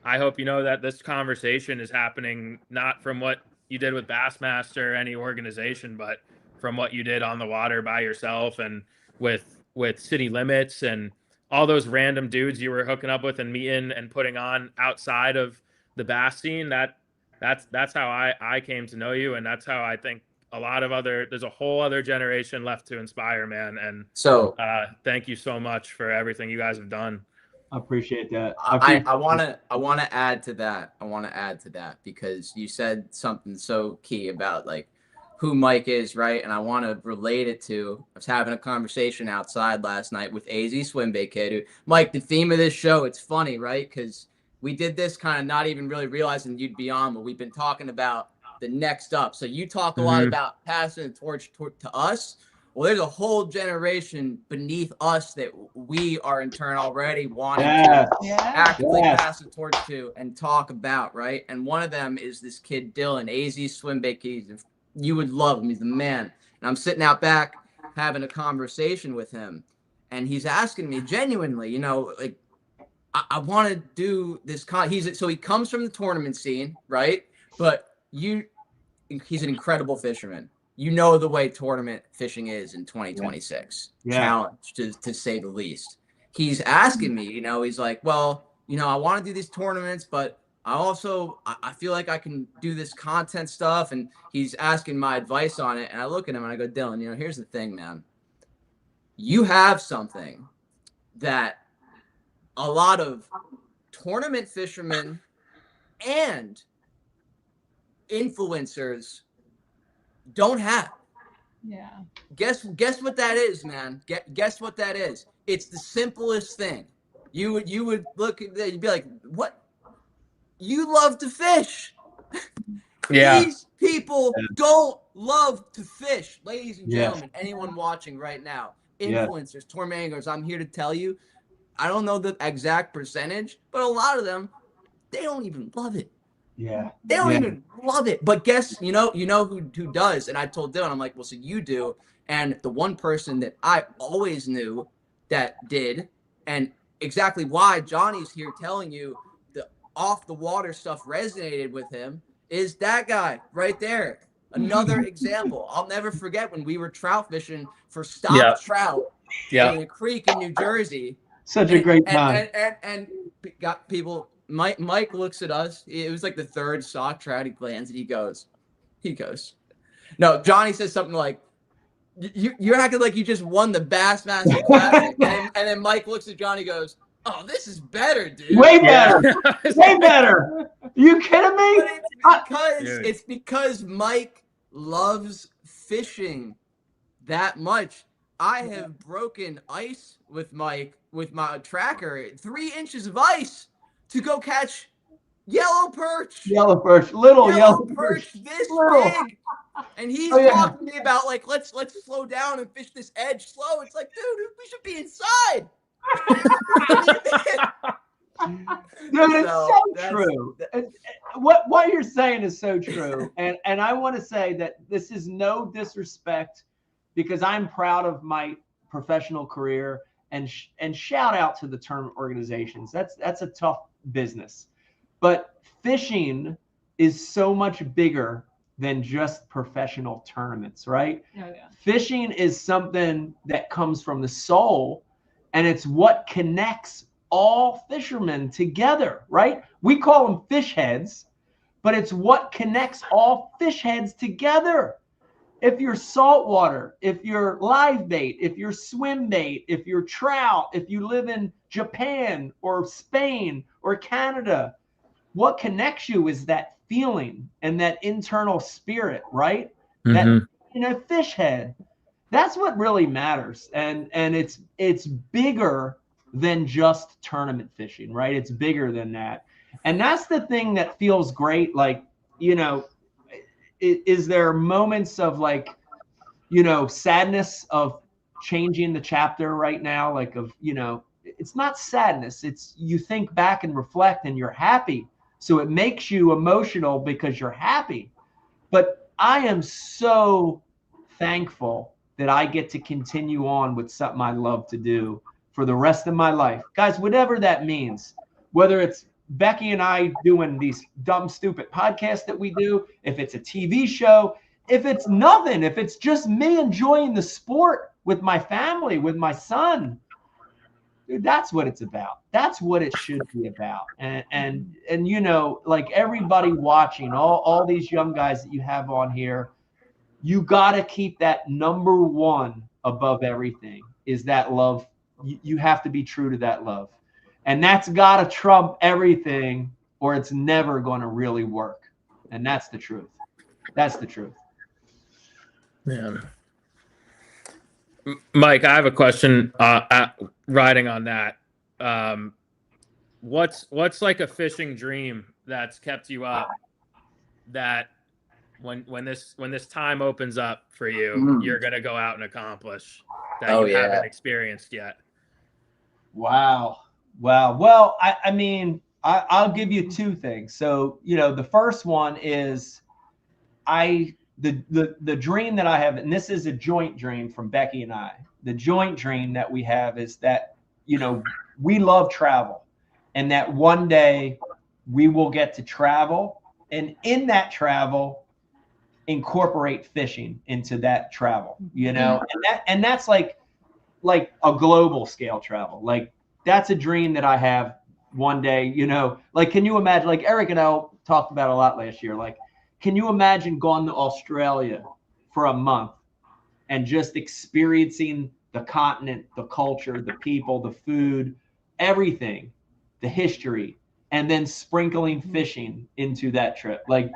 I hope you know that this conversation is happening not from what you did with Bassmaster or any organization, but from what you did on the water by yourself and with City Limits and all those random dudes you were hooking up with and meeting and putting on outside of the bass scene. That's how I came to know you, and that's how I think there's a whole other generation left to inspire, man. And So thank you so much for everything you guys have done. I appreciate that. I want to add to that because you said something so key about like who Mike is, right? And I want to relate it to, I was having a conversation outside last night with AZ Swimbait Kid, who, Mike, the theme of this show, it's funny, right? Because we did this kind of not even really realizing you'd be on, but we've been talking about the next up. So you talk a lot about passing the torch to us. Well, there's a whole generation beneath us that we are in turn already wanting to actively pass the torch to and talk about, right? And one of them is this kid, Dylan, AZ Swimbait Kid. You would love him. He's the man. And I'm sitting out back having a conversation with him. And he's asking me genuinely, you know, like, I want to do this. So he comes from the tournament scene, right? But he's an incredible fisherman. You know the way tournament fishing is in 2026. Challenge to say the least. He's asking me, you know, he's like, well, you know, I want to do these tournaments, but I feel like I can do this content stuff. And he's asking my advice on it. And I look at him and I go, Dylan, you know, here's the thing, man. You have something that a lot of tournament fishermen and influencers don't have. Yeah. Guess what that is, man. Guess what that is. It's the simplest thing. You would look at that, you'd be like, what? You love to fish. Yeah. These people don't love to fish. Ladies and gentlemen, anyone watching right now, influencers, tournament anglers, I'm here to tell you, I don't know the exact percentage, but a lot of them, they don't even love it. Yeah. They don't even love it. But guess, you know who does? And I told Dylan, I'm like, well, so you do. And the one person that I always knew that did, and exactly why Johnny's here telling you the off the water stuff resonated with him, is that guy right there. Another example. I'll never forget when we were trout fishing for stock trout in a creek in New Jersey. Such a great time. And got people. Mike looks at us. It was like the third stock trout. He glance and he goes. No, Johnny says something like, "You're acting like you just won the Bassmaster Classic." and then Mike looks at Johnny, goes, "Oh, this is better, dude. Way better. Way better. You kidding me? It's because Mike loves fishing that much. I have broken ice with Mike with my tracker, 3 inches of ice to go catch yellow perch. Yellow perch, little yellow perch, this little. big. And he's talking to me about like, let's slow down and fish this edge slow. It's like, dude, we should be inside. Dude, it's so true. What you're saying is so true. And I want to say that this is no disrespect, because I'm proud of my professional career, and shout out to the tournament organizations. That's a tough business. But fishing is so much bigger than just professional tournaments, right? Oh, yeah. Fishing is something that comes from the soul, and it's what connects all fishermen together, right? We call them fish heads, but it's what connects all fish heads together. If you're saltwater, if you're live bait, if you're swim bait, if you're trout, if you live in Japan or Spain or Canada, what connects you is that feeling and that internal spirit, right? That fish head. That's what really matters. And it's bigger than just tournament fishing, right? It's bigger than that. And that's the thing that feels great. Like, is there moments of like, sadness of changing the chapter right now? Like it's not sadness. It's you think back and reflect and you're happy. So it makes you emotional because you're happy. But I am so thankful that I get to continue on with something I love to do for the rest of my life. Guys, whatever that means, whether it's Becky and I doing these dumb, stupid podcasts that we do, if it's a TV show, if it's nothing, if it's just me enjoying the sport with my family, with my son, dude, that's what it's about. That's what it should be about. And like everybody watching, all these young guys that you have on here, you got to keep that number one above everything, is that love. You have to be true to that love. And that's got to trump everything, or it's never going to really work. And that's the truth. That's the truth. Yeah. Mike, I have a question riding on that. What's like a fishing dream that's kept you up, that when this time opens up for you, you're going to go out and accomplish, that you haven't experienced yet? Wow. Well, I mean, I'll give you two things. So, the first one is the dream that I have, and this is a joint dream from Becky and I. The joint dream that we have is that, we love travel, and that one day we will get to travel, and in that travel, incorporate fishing into that travel, and that's like a global scale travel. Like, that's a dream that I have one day, like, can you imagine, like Eric and I talked about a lot last year, like, can you imagine going to Australia for a month and just experiencing the continent, the culture, the people, the food, everything, the history, and then sprinkling fishing into that trip? Like,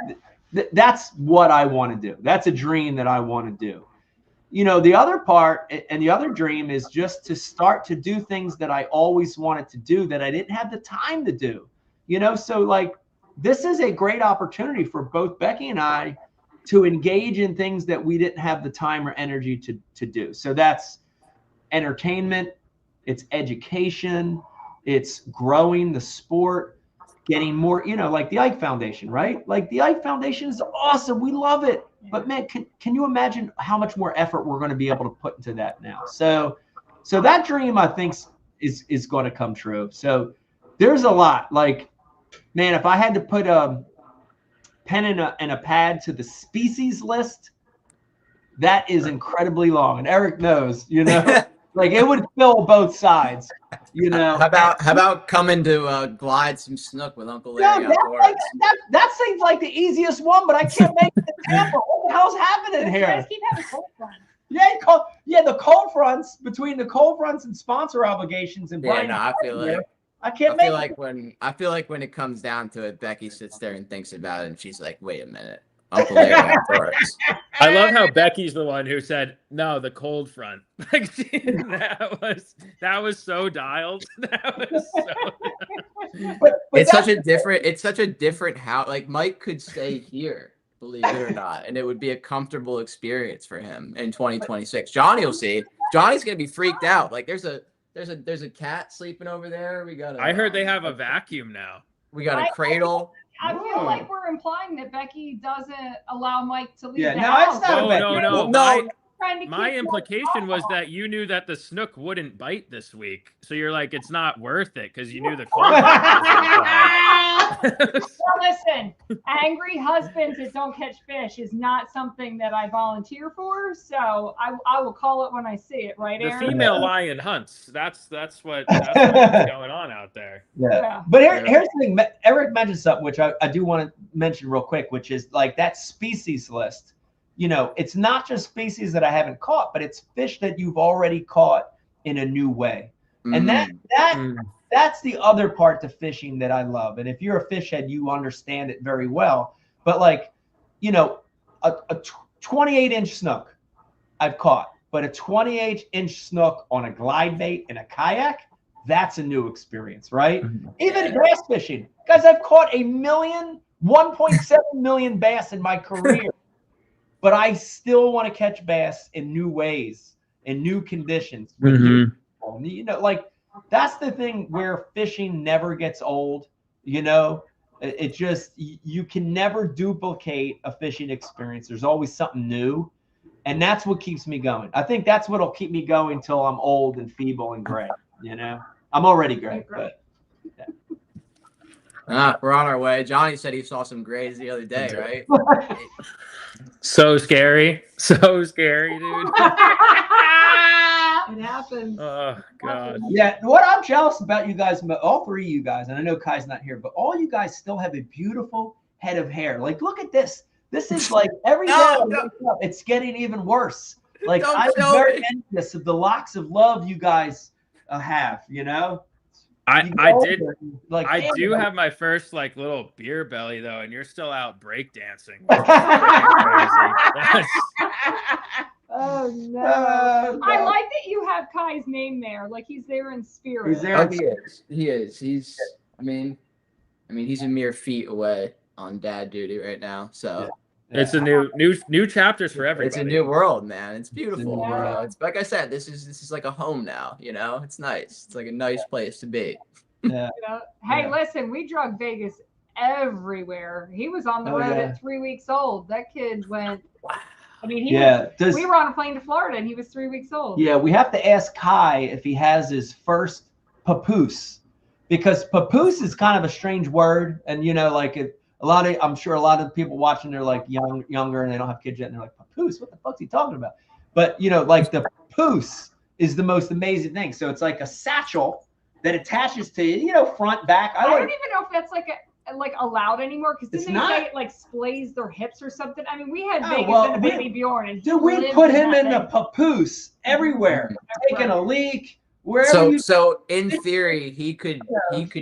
that's what I want to do. That's a dream that I want to do. The other part and the other dream is just to start to do things that I always wanted to do that I didn't have the time to do. So like, this is a great opportunity for both Becky and I to engage in things that we didn't have the time or energy to do. So that's entertainment, it's education, it's growing the sport, getting more, like the Ike Foundation, right? Like, the Ike Foundation is awesome. We love it. But man, can you imagine how much more effort we're going to be able to put into that now? So that dream, I think, is going to come true. So there's a lot. Like, man, if I had to put a pen and a pad to the species list, that is incredibly long. And Eric knows, like, it would fill both sides. How about coming to glide some snook with Uncle Larry outdoors? That seems like the easiest one, but I can't make it to Tampa. What the hell's happening here? You guys keep having cold fronts. The cold fronts, between the cold fronts and sponsor obligations, and Brian. I feel like I feel like when it comes down to it, Becky sits there and thinks about it, and she's like, "Wait a minute, Uncle Larry outdoors." I love how Becky's the one who said, "No, the cold front." Like, that was so dialed. That was so. But it's such a different house. Like, Mike could stay here, believe it or not, and it would be a comfortable experience for him in 2026. Johnny will see. Johnny's gonna be freaked out. Like, there's a cat sleeping over there. I heard they have a vacuum now. We got a cradle. I feel like we're implying that Becky doesn't allow Mike to leave the no, house. it's not No. Trying to My keep implication was that you knew that the snook wouldn't bite this week, so you're like, it's not worth it because you knew the cold. Well, listen, angry husbands that don't catch fish is not something that I volunteer for. So I will call it when I see it. Right, the Aaron? female lion hunts. That's what's going on out there. Yeah. But here's the thing. Eric mentioned something which I do want to mention real quick, which is like that species list. It's not just species that I haven't caught, but it's fish that you've already caught in a new way. And that's the other part to fishing that I love. And if you're a fish head, you understand it very well. But like, a 28-inch snook I've caught, but a 28-inch snook on a glide bait in a kayak, that's a new experience, right? Even bass fishing. Guys, I've caught 1.7 million bass in my career, but I still want to catch bass in new ways, in new conditions. You know, like, that's the thing where fishing never gets old, you know? It just, you can never duplicate a fishing experience. There's always something new. And that's what keeps me going. I think that's what'll keep me going till I'm old and feeble and gray, you know? I'm already gray, but yeah. We're on our way. Johnny said he saw some grays the other day, right? So scary. So scary, dude. It happens. Oh, God. Yeah, what I'm jealous about you guys, all three of you guys, and I know Kai's not here, but all you guys still have a beautiful head of hair. Like, look at this. This is like every day I wake up, it's getting even worse. Like, I'm very envious of the locks of love you guys have, you know? I do have my first like little beer belly though, and you're still out breakdancing. Oh no! I like that you have Kai's name there. Like, he's there in spirit. He's there. Oh, he is. He's. I mean, he's a mere feet away on dad duty right now. So it's a new chapters for everybody. It's a new world, man. It's beautiful. Yeah. It's like I said. This is like a home now. You know, it's nice. It's like a nice place to be. Yeah. Hey, listen, we drug Vegas everywhere. He was on the road at 3 weeks old. That kid went. I mean, we were on a plane to Florida, and he was 3 weeks old. Yeah, we have to ask Kai if he has his first papoose, because papoose is kind of a strange word, and you know, like I'm sure a lot of people watching, they're like younger, and they don't have kids yet, and they're like, papoose, what the fuck's he talking about? But you know, like the papoose is the most amazing thing. So it's like a satchel that attaches to, you know, front, back. I don't even know if that's like allowed anymore, because didn't they say it like splays their hips or something? I mean, we had Vegas in a baby Bjorn, and we put him in the papoose everywhere, taking a leak wherever. So in theory, he could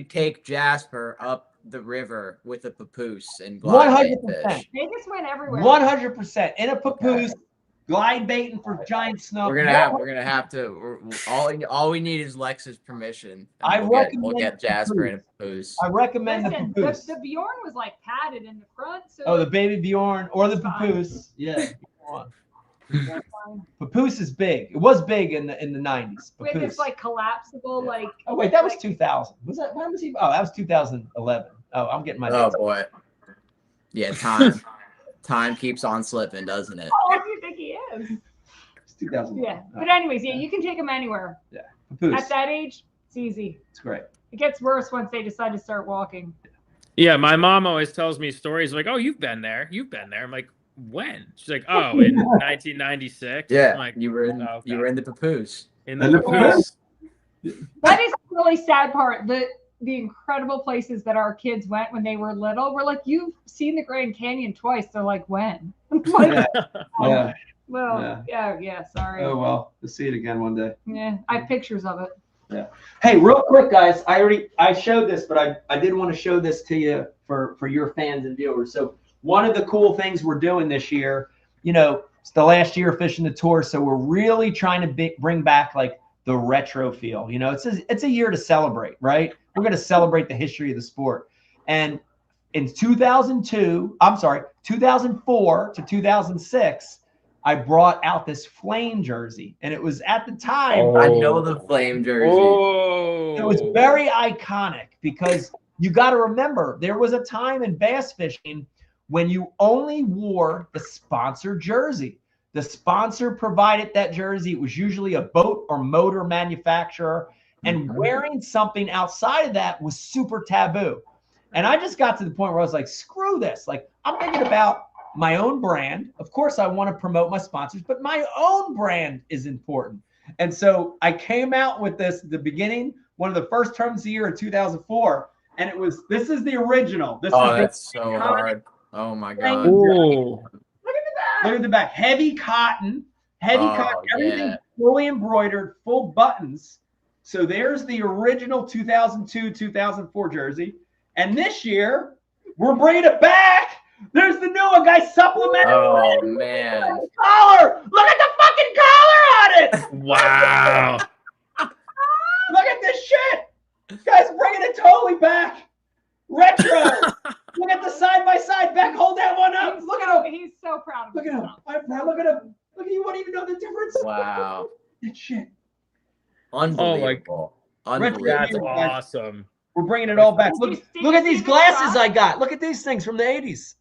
take Jasper up the river with a papoose and glide 100%. Vegas went everywhere. 100% in a papoose. Glide baiting for giant snook. We're gonna have to. All we need is Lex's permission. We'll get Jasper in a papoose. I recommend the papoose. The Bjorn was like padded in the front. So the baby Bjorn or the papoose. Yeah. Papoose is big. It was big in the 90s. With this like collapsible like. Oh wait, that was 2000. Was that? When was he? Oh, that was 2011. Oh, I'm getting my. Oh boy. Yeah, time keeps on slipping, doesn't it? How old do you think he is? It's 2000. Yeah, but anyways, you can take him anywhere. Yeah, papoose. At that age, it's easy. It's great. It gets worse once they decide to start walking. Yeah, my mom always tells me stories like, "Oh, you've been there. I'm like, "When?" She's like, "Oh, in 1996." Yeah, I'm like, you were in the papoose. In the papoose. That is the really sad part. The incredible places that our kids went when they were little. We're like, you've seen the Grand Canyon twice. They're like, when? Like, yeah. Well, yeah. Sorry. Oh well, we'll see it again one day. Yeah, I have pictures of it. Yeah. Hey, real quick, guys. I showed this, but I did want to show this to you for your fans and viewers. So one of the cool things we're doing this year, you know, it's the last year of Fishing the Tour, so we're really trying to bring back like the retro feel. You know, it's a year to celebrate, right? We're going to celebrate the history of the sport. And in 2004 to 2006, I brought out this flame jersey. And it was at the time. I know the flame jersey. It was very iconic because you got to remember, there was a time in bass fishing when you only wore the sponsor jersey. The sponsor provided that jersey. It was usually a boat or motor manufacturer. And wearing something outside of that was super taboo. And I just got to the point where I was like, screw this. Like, I'm thinking about my own brand. Of course, I want to promote my sponsors, but my own brand is important. And so I came out with this at the beginning, one of the first terms of the year in 2004. And this is the original. That's so hard. Oh my God. Ooh. Look at the back. Heavy cotton, everything fully embroidered, full buttons. So there's the original 2002, 2004 jersey. And this year, we're bringing it back There's the new one, guys. Supplemental. Oh man. Collar. Look at the fucking collar on it. Wow. Look at this shit. Guys, bringing it totally back. Retro. Look at the side by side. Beck, hold that one up. Look at him. He's so proud of Look at him. himself. Look at him. Look at you. Won't even know the difference. Wow. That shit. Unbelievable. Unbelievable. That's awesome. We're bringing it all back. Did Look you at see these the glasses shot? I got. Look at these things from the 80s.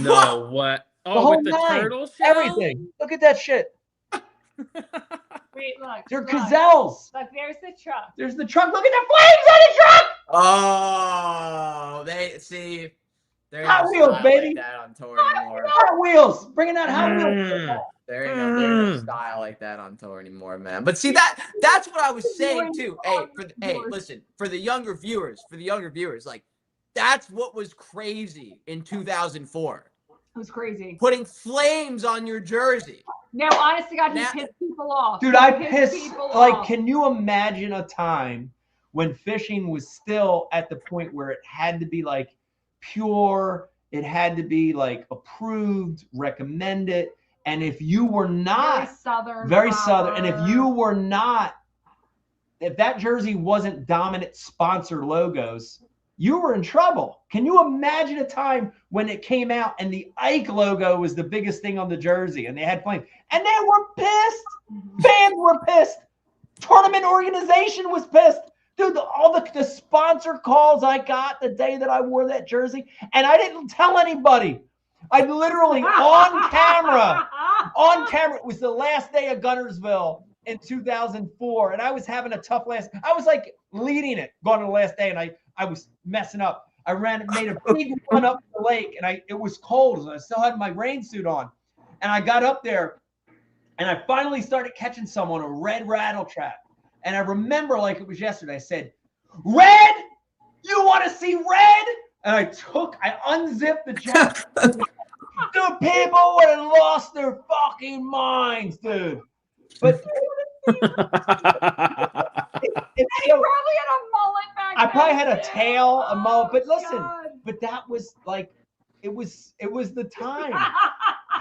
No, what? The Oh, whole with the nine. turtle shell? Everything. Look at that shit. Wait, look. They're look. gazelles. Look, there's the truck. There's the truck. Look at the flames on the truck. Oh, they see. There ain't Hot no Wheels, style baby. like that on tour anymore. Hot Wheels. Bringing out Hot Wheels. There ain't no style like that on tour anymore, man. But see that's what I was saying too. Hey, listen, for the younger viewers, like that's what was crazy in 2004. It was crazy. Putting flames on your jersey. No, honest to God, he pissed people off. Dude, I pissed. Like, can you imagine a time when fishing was still at the point where it had to be like pure, it had to be like approved, recommended, and if you were not very southern, and if you were not, if that jersey wasn't dominant sponsor logos, you were in trouble. Can you imagine a time when it came out and the Ike logo was the biggest thing on the jersey and they had flames and they were pissed? Fans were pissed. Tournament organization was pissed. Dude, all the sponsor calls I got the day that I wore that jersey, and I didn't tell anybody. I literally on camera, it was the last day of Gunnersville in 2004, and I was having a tough I was like leading it going to the last day, and I was messing up. I made a big run up the lake, and it was cold, and I still had my rain suit on. And I got up there, and I finally started catching someone, a red rattle trap. And I remember like it was yesterday, I said, "Red, you want to see red?" And I unzipped the jacket. Dude, people would have lost their fucking minds, dude. But He probably had a mullet back I probably had a then, tail, a mullet. But listen, God. but that was like, it was the time.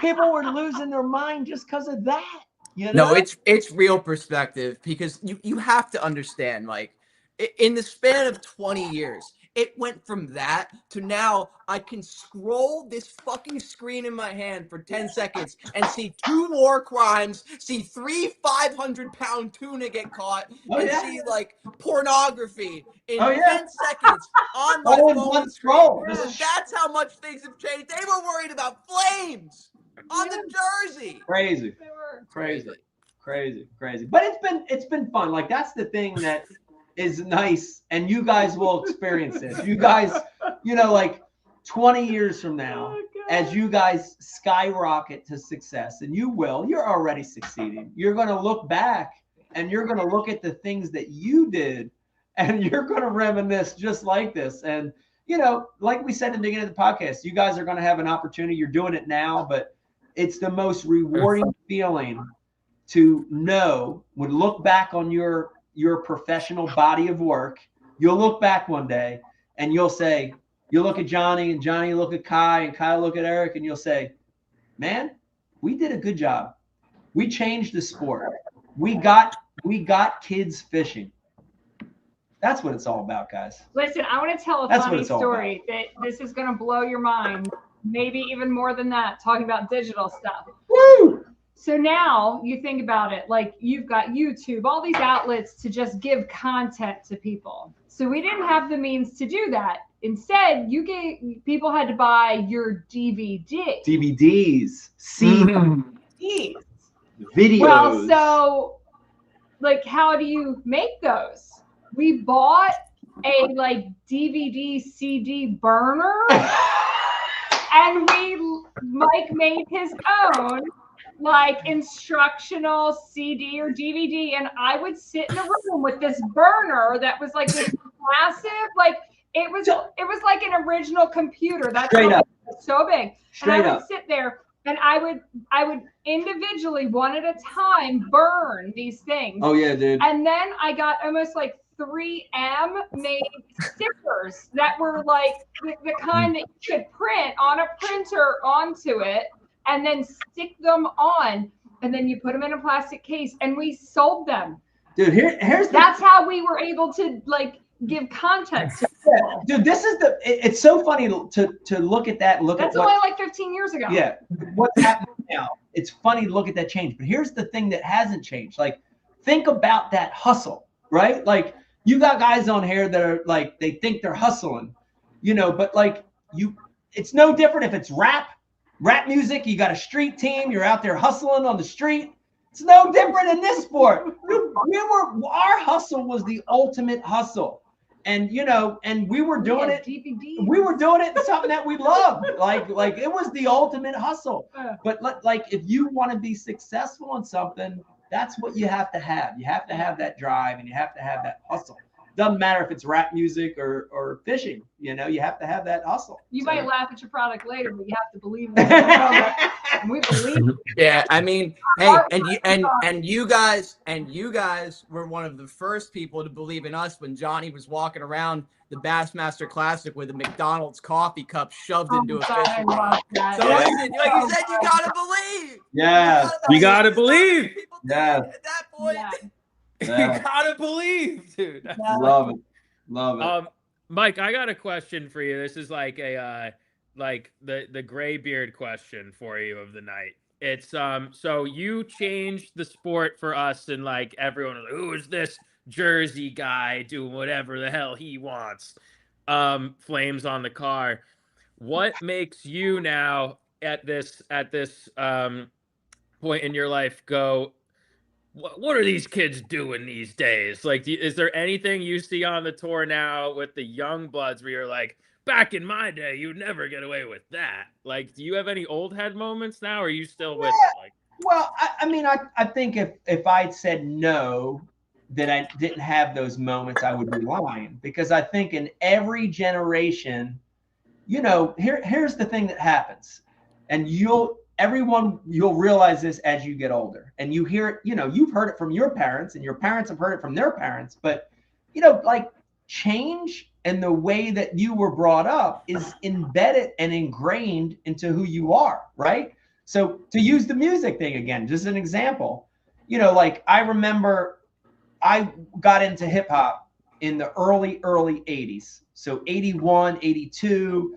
People were losing their mind just because of that. You know? No, it's real perspective, because you have to understand, like, in the span of 20 years, it went from that to now I can scroll this fucking screen in my hand for 10 seconds and see 2 war crimes, see 3 500-pound tuna get caught, see like pornography in 10 seconds on my phone scroll. That's how much things have changed. They were worried about flames on the jersey. Crazy. But it's been fun. Like, that's the thing that is nice, and you guys will experience this. You guys, like 20 years from now, as you guys skyrocket to success, and you're already succeeding. You're going to look back and you're going to look at the things that you did, and you're going to reminisce just like this. And, like we said in the beginning of the podcast, you guys are going to have an opportunity. You're doing it now, but it's the most rewarding feeling to look back on your professional body of work. You'll look back one day and you'll look at Johnny, and Johnny look at Kai, and Kai look at Eric, and you'll say, man, we did a good job. We changed the sport. We got kids fishing. That's what it's all about, guys. Listen, I want to tell a funny story that this is going to blow your mind. Maybe even more than that, talking about digital stuff. Woo! So now you think about it, like you've got YouTube, all these outlets to just give content to people. So we didn't have the means to do that. Instead, people had to buy your DVDs, CDs, videos. Well, so like, how do you make those? We bought a DVD CD burner, and Mike made his own instructional CD or DVD, and I would sit in a room with this burner that was this massive, it was like an original computer. That's so big. And I would sit there, and I would individually, one at a time, burn these things. Oh yeah, dude. And then I got almost 3M made stickers that were like the kind that you could print on a printer onto it and then stick them on. And then you put them in a plastic case and we sold them. Dude, here's that's how we were able to like give context to people. Dude, this is it's so funny to look at that. That's only like 15 years ago. Yeah, what's happening now? It's funny to look at that change. But here's the thing that hasn't changed. Like, think about that hustle, right? Like, you got guys on here that are like, they think they're hustling, you know, but like it's no different if it's rap music. You got a street team, you're out there hustling on the street. It's no different in this sport. Dude, our hustle was the ultimate hustle. And, you know, and we were doing it. DVD. We were doing it in something that we loved. Like it was the ultimate hustle. But like, if you want to be successful in something, that's what you have to have. You have to have that drive and you have to have that hustle. Doesn't matter if it's rap music or fishing, you know, you have to have that hustle. You might laugh at your product later, but you have to believe in it. And we believe it. Yeah, I mean, hey, and you guys were one of the first people to believe in us when Johnny was walking around the Bassmaster Classic with a McDonald's coffee cup shoved into a fishing rod. So listen, like you said, you gotta believe. Yeah, you gotta believe. Yeah. At that point. Yeah. You gotta believe, dude. Love it. Mike, I got a question for you. This is like a like the gray beard question for you of the night. It's so you changed the sport for us, and like everyone was like, who is this Jersey guy doing whatever the hell he wants? Flames on the car. What makes you now at this point in your life go, what are these kids doing these days? Like, is there anything you see on the tour now with the young bloods where you're like, back in my day, you'd never get away with that? Like, do you have any old head moments now, or are you still with it? Like, well, I mean, I think if I'd said no, that I didn't have those moments, I would be lying. Because I think in every generation, you know, here's the thing that happens, and you'll realize this as you get older, and you hear it, you know, you've heard it from your parents and your parents have heard it from their parents, but you know, like, change and the way that you were brought up is embedded and ingrained into who you are, right? So to use the music thing again, just an example, you know, like I remember I got into hip hop in the early 80s. So 81, 82,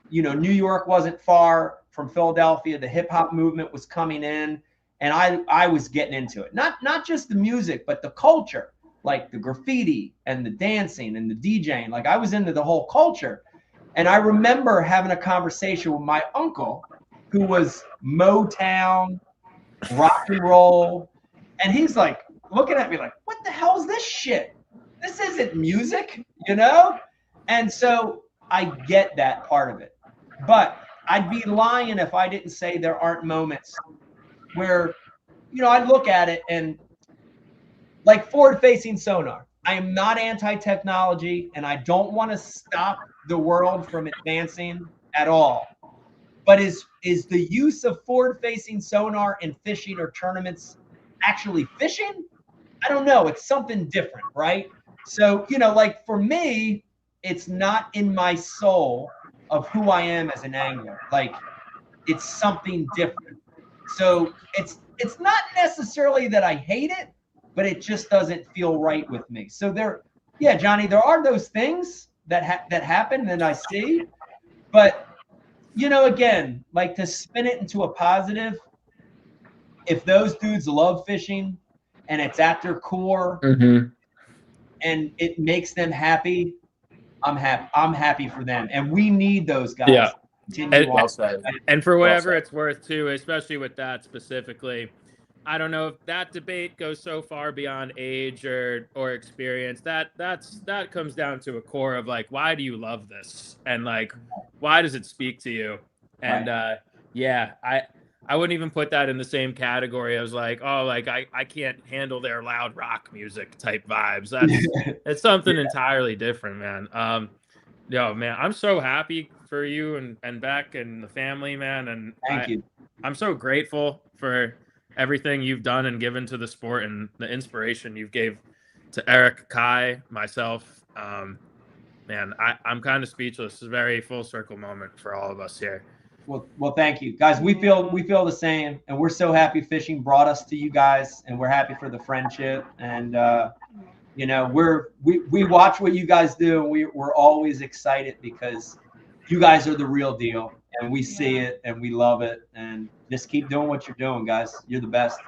you know, New York wasn't far from Philadelphia. The hip hop movement was coming in, and I was getting into it. Not just the music, but the culture, like the graffiti and the dancing and the DJing. Like, I was into the whole culture. And I remember having a conversation with my uncle, who was Motown, rock and roll. And he's like looking at me like, what the hell is this shit? This isn't music, you know? And so I get that part of it. But I'd be lying if I didn't say there aren't moments where, you know, I look at it and like forward-facing sonar. I am not anti-technology, and I don't want to stop the world from advancing at all. But is the use of forward-facing sonar in fishing or tournaments actually fishing? I don't know. It's something different, right? So, you know, like for me, it's not in my soul of who I am as an angler. Like, it's something different. So it's not necessarily that I hate it, but it just doesn't feel right with me. So yeah, Johnny, there are those things that happen and I see, but you know, again, like, to spin it into a positive, if those dudes love fishing and it's at their core and it makes them happy, I'm happy for them. And we need those guys. Yeah. And for whatever it's worth too, especially with that specifically, I don't know if that debate goes so far beyond age or experience. That comes down to a core of like, why do you love this? And like, why does it speak to you? And yeah, I wouldn't even put that in the same category as like, oh, like I can't handle their loud rock music type vibes. It's something entirely different, man. Yo, man, I'm so happy for you and Beck and the family, man. And thank you. I'm so grateful for everything you've done and given to the sport and the inspiration you've to Eric, Kai, myself. Man, I'm kind of speechless. It's a very full circle moment for all of us here. Well, thank you, guys. We feel the same, and we're so happy fishing brought us to you guys, and we're happy for the friendship. And you know, we watch what you guys do, and we're always excited because you guys are the real deal, and we see it, and we love it, and just keep doing what you're doing, guys. You're the best.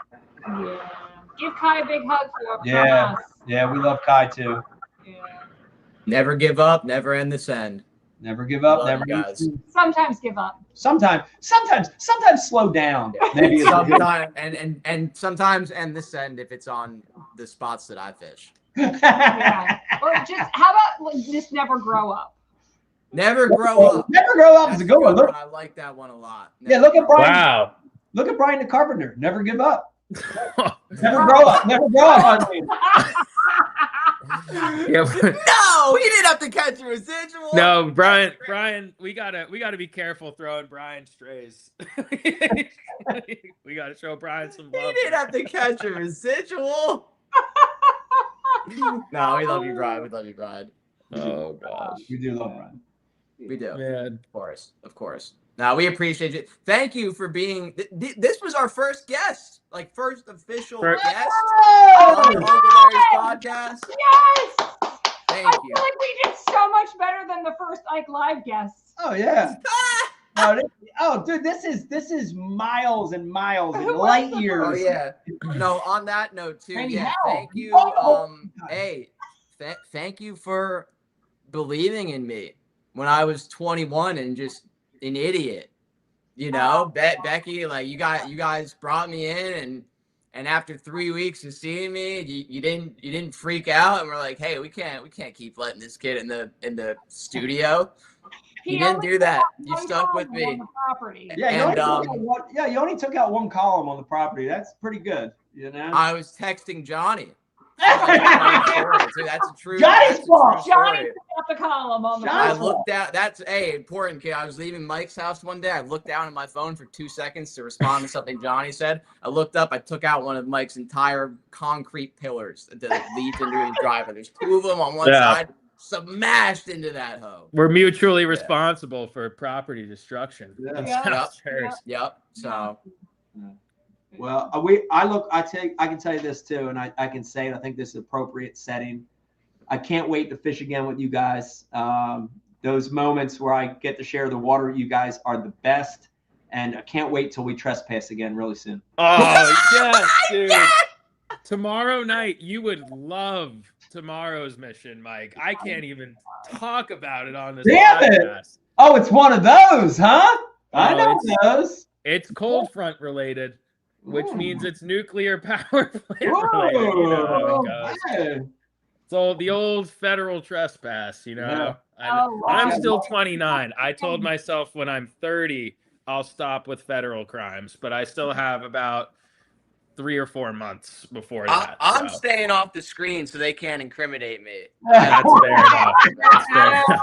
Yeah. Give Kai a big hug for Yeah, us. yeah, we love Kai too. Yeah. Never give up, never end this end. Never give up, Love never you guys. Sometimes give up. Sometimes slow down. Maybe Sometimes and sometimes end this end if it's on the spots that I fish. Yeah. Or just how about just never grow up? Never grow up. Never grow up is a good one. Look, I like that one a lot. yeah, look at Brian. Wow. Look at Brian the Carpenter. Never give up. Never grow up. Never grow up on me. Yeah. No, he didn't have to catch a residual. No, Brian, we gotta be careful throwing Brian strays. We gotta show Brian some He love. didn't have to catch a residual. No, we love you, Brian. We love you, Brian. Oh gosh. We do love Brian. We do. Man. Of course. Now we appreciate it. Thank you for being. This was our first guest, like first official guest on the Uncle Larry's podcast. Yes. Thank I you. feel like we did so much better than the first Ike Live guests. Oh yeah. Dude, this is miles and miles and light years. Oh yeah. No, on that note too. Tiny Yeah. hell. Thank you. Hey, thank you for believing in me when I was 21 and just an idiot. You know, Becky, like you guys brought me in and after 3 weeks of seeing me, you didn't freak out and we're like, hey, we can't keep letting this kid in the studio. You didn't do that. You stuck with me. Yeah, you only took out one column on the property. That's pretty good, you know. I was texting Johnny. That's a true. Johnny's fault. Johnny put out the column on the. I looked out. That's important, kid. I was leaving Mike's house one day. I looked down at my phone for 2 seconds to respond to something Johnny said. I looked up. I took out one of Mike's entire concrete pillars that leads into his driveway. There's 2 of them on one side, smashed into that hoe. We're mutually responsible for property destruction. Yep. So. Well, I can tell you this too, and I can say it. I think this is appropriate setting. I can't wait to fish again with you guys. Those moments where I get to share the water with you guys are the best, and I can't wait till we trespass again really soon. Oh yes, dude! Tomorrow night, you would love tomorrow's mission, Mike. I can't even talk about it on this podcast. Oh, it's one of those, huh? I know those. It's cold front related. Which means it's nuclear power plant related. You know how it goes. It's the old federal trespass, you know. Yeah. I'm still 29. I told myself when I'm 30, I'll stop with federal crimes, but I still have about 3 or 4 months before that. I'm staying off the screen so they can't incriminate me. That's fair enough. That's fair enough.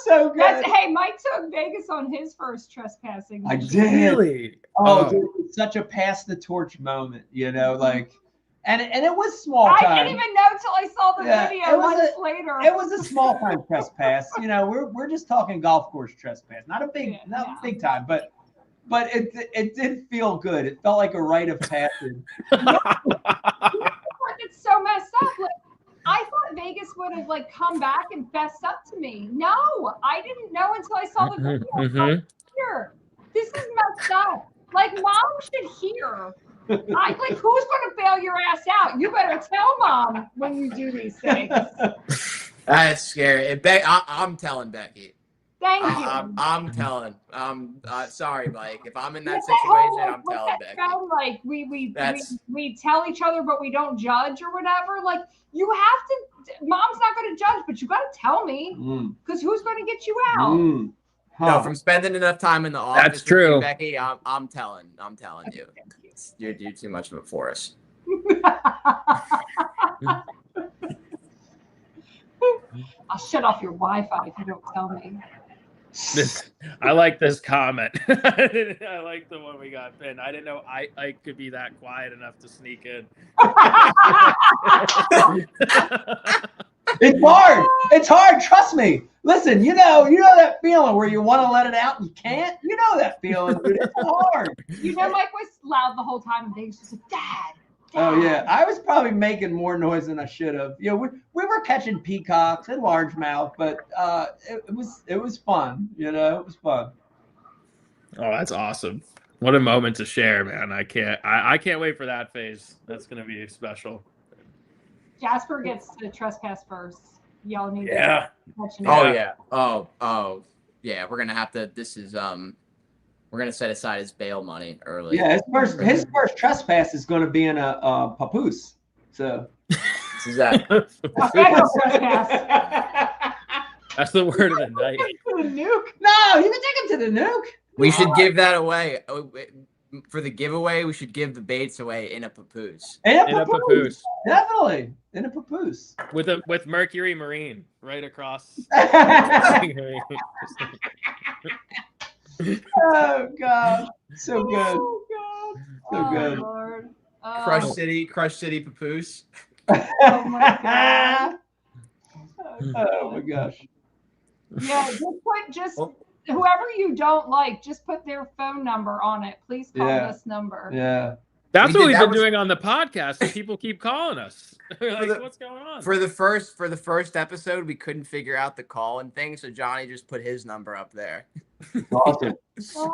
So good. Hey, Mike took Vegas on his first trespassing. I did. Really? Oh, dude, it was such a pass the torch moment, you know, like, and it was small time. I didn't even know till I saw the video months later. It was a small time trespass. You know, we're just talking golf course trespass, not a big big time, but it did feel good. It felt like a rite of passage. It's so messed up. Like, I thought Vegas would have like come back and fessed up to me. No, I didn't know until I saw the video. Here, this is messed up. Like, mom should hear. Who's going to bail your ass out? You better tell mom when you do these things. That's scary. I'm telling Becky. Thank you. I'm telling. Sorry, Mike. If I'm in that situation, I'm telling Becky. Like we tell each other, but we don't judge or whatever. Like, you have to. Mom's not going to judge, but you got to tell me because who's going to get you out? No, from spending enough time in the office. That's true, with you, Becky. I'm telling you. You're too much of a force. I'll shut off your Wi-Fi if you don't tell me. I like this comment. I like the one we got pinned. I didn't know I could be that quiet enough to sneak in. It's hard. It's hard. Trust me. Listen, you know that feeling where you want to let it out and you can't. You know that feeling, dude. It's hard. You know, Mike was loud the whole time, and Dave's just like, Dad. Oh yeah, I was probably making more noise than I should have. You know, we were catching peacocks and largemouth, but it was fun. You know, it was fun. Oh, that's awesome! What a moment to share, man. I can't wait for that phase. That's gonna be special. Jasper gets to trespass first. Y'all need Yeah. to mention Oh it. yeah. Oh yeah. We're gonna have to. This is We're gonna set aside his bail money early. Yeah, his first trespass is going to be in a papoose. So This is that. A federal trespass. That's the word of the night. The nuke. No, you can take him to the nuke. We should give that away. For the giveaway, we should give the baits away in a papoose. In In a papoose. Definitely. In a papoose. With Mercury Marine right across. Oh God. So good. Oh, God. So good. Lord. Crush City papoose. Oh, my God. Oh my gosh. Yeah, just whoever you don't like, just put their phone number on it. Please call Yeah. this number. Yeah. That's We what did- we've that been was- doing on the podcast. And people keep calling us. We're like, the- what's going on? For the first episode, we couldn't figure out the call and thing, so Johnny just put his number up there. Awesome.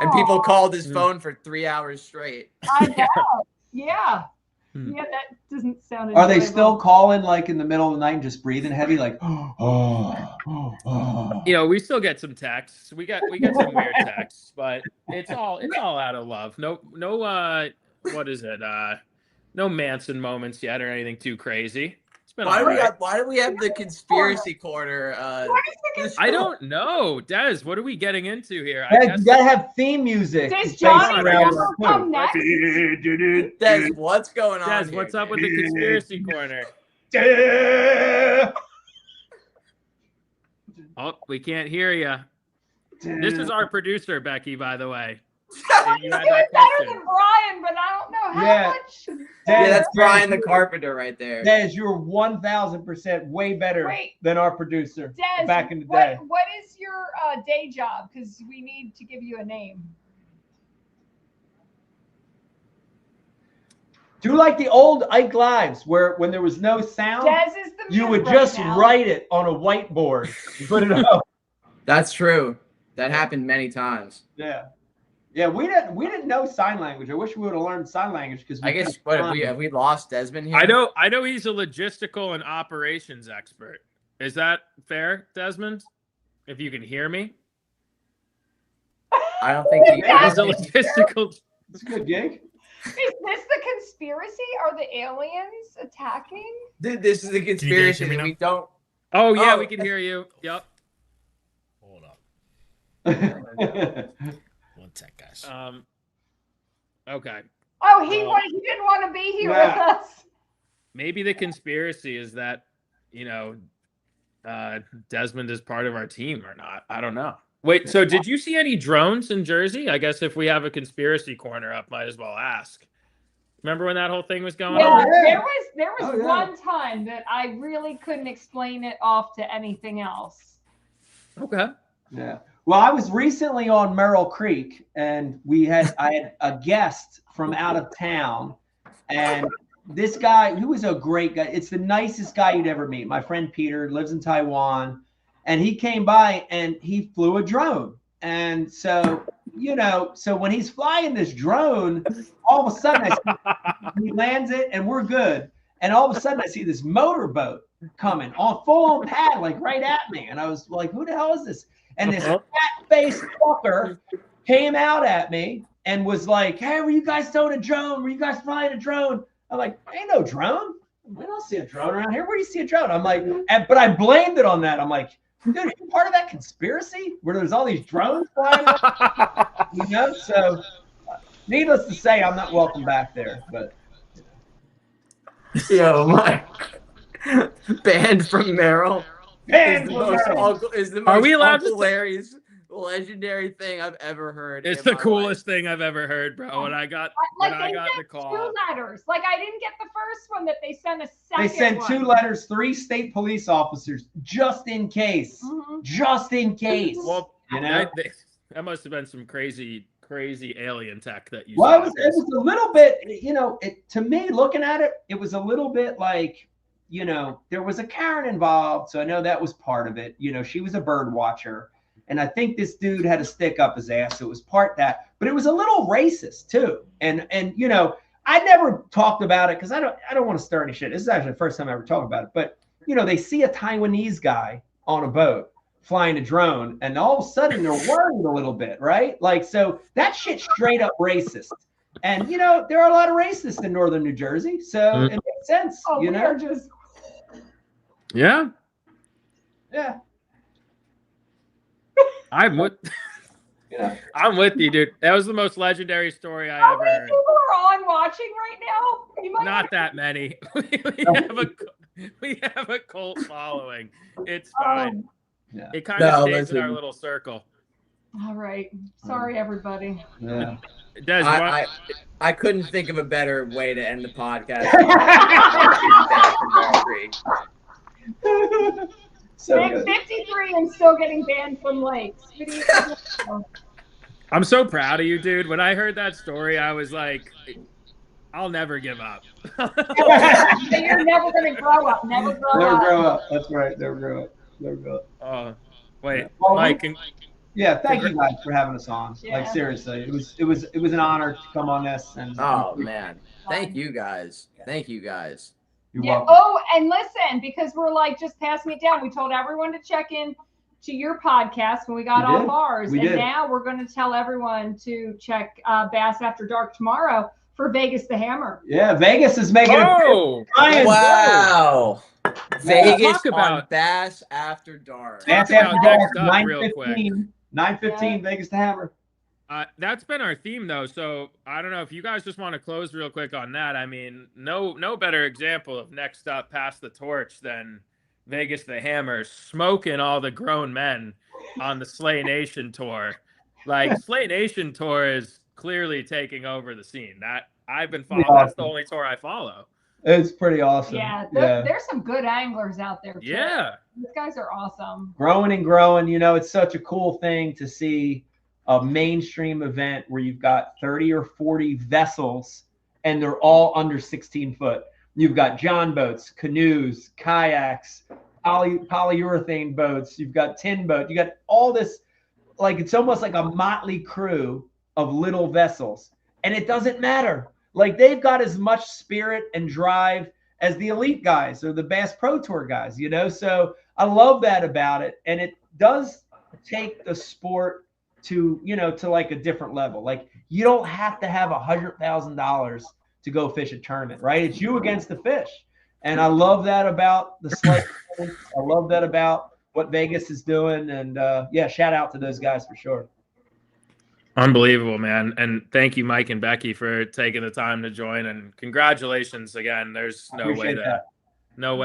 And people called his Mm. phone for 3 hours straight. I bet. Yeah. Hmm. Yeah, that doesn't sound Are they enjoyable. still calling like in the middle of the night and just breathing heavy, like You know, we still get some texts. We get some weird texts, but it's all out of love. No what is it? No Manson moments yet or anything too crazy. It's been all right. Why do we have the conspiracy corner? I don't know. Des, what are we getting into here? Hey, you gotta have theme music. Does based Johnny around ever our come food. next? Des, what's going on? Des, here, what's up dude? with the conspiracy corner? Oh, we can't hear you. This is our producer, Becky, by the way. You He's had doing that better question. than Brian, but I don't know how Yeah. much. Yeah, that's Brian the carpenter right there. Des, you're 1,000% way better Wait. than our producer Des, back in the day. what is your day job? Because we need to give you a name. Do like the old Ike Lives, where when there was no sound, Des is the you mute would right just now. write it on a whiteboard, put it up. That's true. That happened many times. Yeah, yeah. We didn't know sign language. I wish we would have learned sign language because I guess what have we lost Desmond here? I know he's a logistical and operations expert. Is that fair, Desmond? If you can hear me, I don't think he he's a logistical. It's a good gig. Is this the conspiracy? Are the aliens attacking? This is the conspiracy hear me that now? we don't. Oh yeah, Oh. we can hear you. Yep. Hold up. Yeah, One sec, guys. Okay. Oh, he Well, didn't want to be here yeah. with us. Maybe the conspiracy is that Desmond is part of our team or not. I don't know. Wait, so did you see any drones in Jersey? I guess if we have a conspiracy corner up, might as well ask. Remember when that whole thing was going Yeah, on? yeah. there was Oh, yeah. one time that I really couldn't explain it off to anything else. Okay. yeah. Well, I was recently on Merrill Creek, and I had a guest from out of town, and this guy, who was a great guy, it's the nicest guy you'd ever meet. My friend Peter lives in Taiwan, and he came by and he flew a drone. And so, so when he's flying this drone, all of a sudden he lands it and we're good. And all of a sudden I see this motorboat coming on full on pad, like right at me. And I was like, who the hell is this? And this fat-faced fucker came out at me and was like, hey, were you guys towing a drone? Were you guys flying a drone? I'm like, ain't no drone. We don't see a drone around here. Where do you see a drone? I'm like, but I blamed it on that. I'm like, dude, are you part of that conspiracy where there's all these drones flying around? So needless to say, I'm not welcome back there. But Yo, Mike. Banned from Merrill. Banned Is the from most Merrill. Uncle, is the most Are we allowed to Uncle Larry's legendary thing I've ever heard. It's in the my coolest thing I've ever heard, bro. When I got Like when I they got the sent call. 2 letters. Like I didn't get the first one that they sent a second They sent one. 2 letters, 3 state police officers, just in case. Mhm. Just in case. Well, you know? that must have been some crazy alien tech that you Well, saw. it was a little bit, to me, looking at it, it was a little bit like, there was a Karen involved. So I know that was part of it. She was a bird watcher. And I think this dude had a stick up his ass. So it was part that, but it was a little racist too. And I never talked about it because I don't want to stir any shit. This is actually the first time I ever talked about it. But, they see a Taiwanese guy on a boat flying a drone, and all of a sudden they're worried a little bit, right? Like, so that shit's straight up racist. And, there are a lot of racists in northern New Jersey. So it makes sense, They're just Yeah. Yeah. I'm with Yeah. I'm with you, dude. That was the most legendary story I how ever many heard. people are on watching right now? You might Not that many. we have a cult following. It's fine. Yeah. It kind of stays in listen. our little circle. All right. Sorry, everybody. Yeah. Des, you want- I couldn't think of a better way to end the podcast. So Big good. 53 and still getting banned from lakes. I'm so proud of you, dude. When I heard that story, I was like, I'll never give up. You're never going to grow up. Never grow Never up. grow up. That's right. Never grow up. Never grow up. Wait, Well, Mike. Yeah, thank you guys for having us on. Yeah. Like seriously, it was an honor to come on this. And Oh man, thank you guys. Thank you guys. You're Yeah. welcome. Oh, and listen, because we're like just passing it down. We told everyone to check in to your podcast when we got We off did. ours, We and did. now we're going to tell everyone to check Bass After Dark tomorrow for Vegas the Hammer. Yeah, Vegas is making Oh, Ryan, Wow. Vegas Talk about- on Bass After Dark. Bass Talk After about Dark, next up real 9:15. 9:15, Vegas to Hammer. That's been our theme, though. So I don't know if you guys just want to close real quick on that. I mean, no better example of next up, pass the torch than Vegas the Hammer smoking all the grown men on the Slay Nation tour. Like Slay Nation tour is clearly taking over the scene. That I've been following. Awesome. That's the only tour I follow. It's pretty awesome. Yeah, Yeah. there's some good anglers out there. Too. Yeah. These guys are awesome. Growing and growing. It's such a cool thing to see a mainstream event where you've got 30 or 40 vessels and they're all under 16 foot. You've got john boats, canoes, kayaks, polyurethane boats. You've got tin boats. You got all this, like it's almost like a motley crew of little vessels. And it doesn't matter. Like they've got as much spirit and drive as the elite guys or the Bass Pro Tour guys, So I love that about it. And it does take the sport to like a different level. Like you don't have to have $100,000 to go fish a tournament, right? It's you against the fish. And I love that about the slate. I love that about what Vegas is doing. And shout out to those guys for sure. Unbelievable, man. And thank you, Mike and Becky, for taking the time to join. And congratulations again. There's no way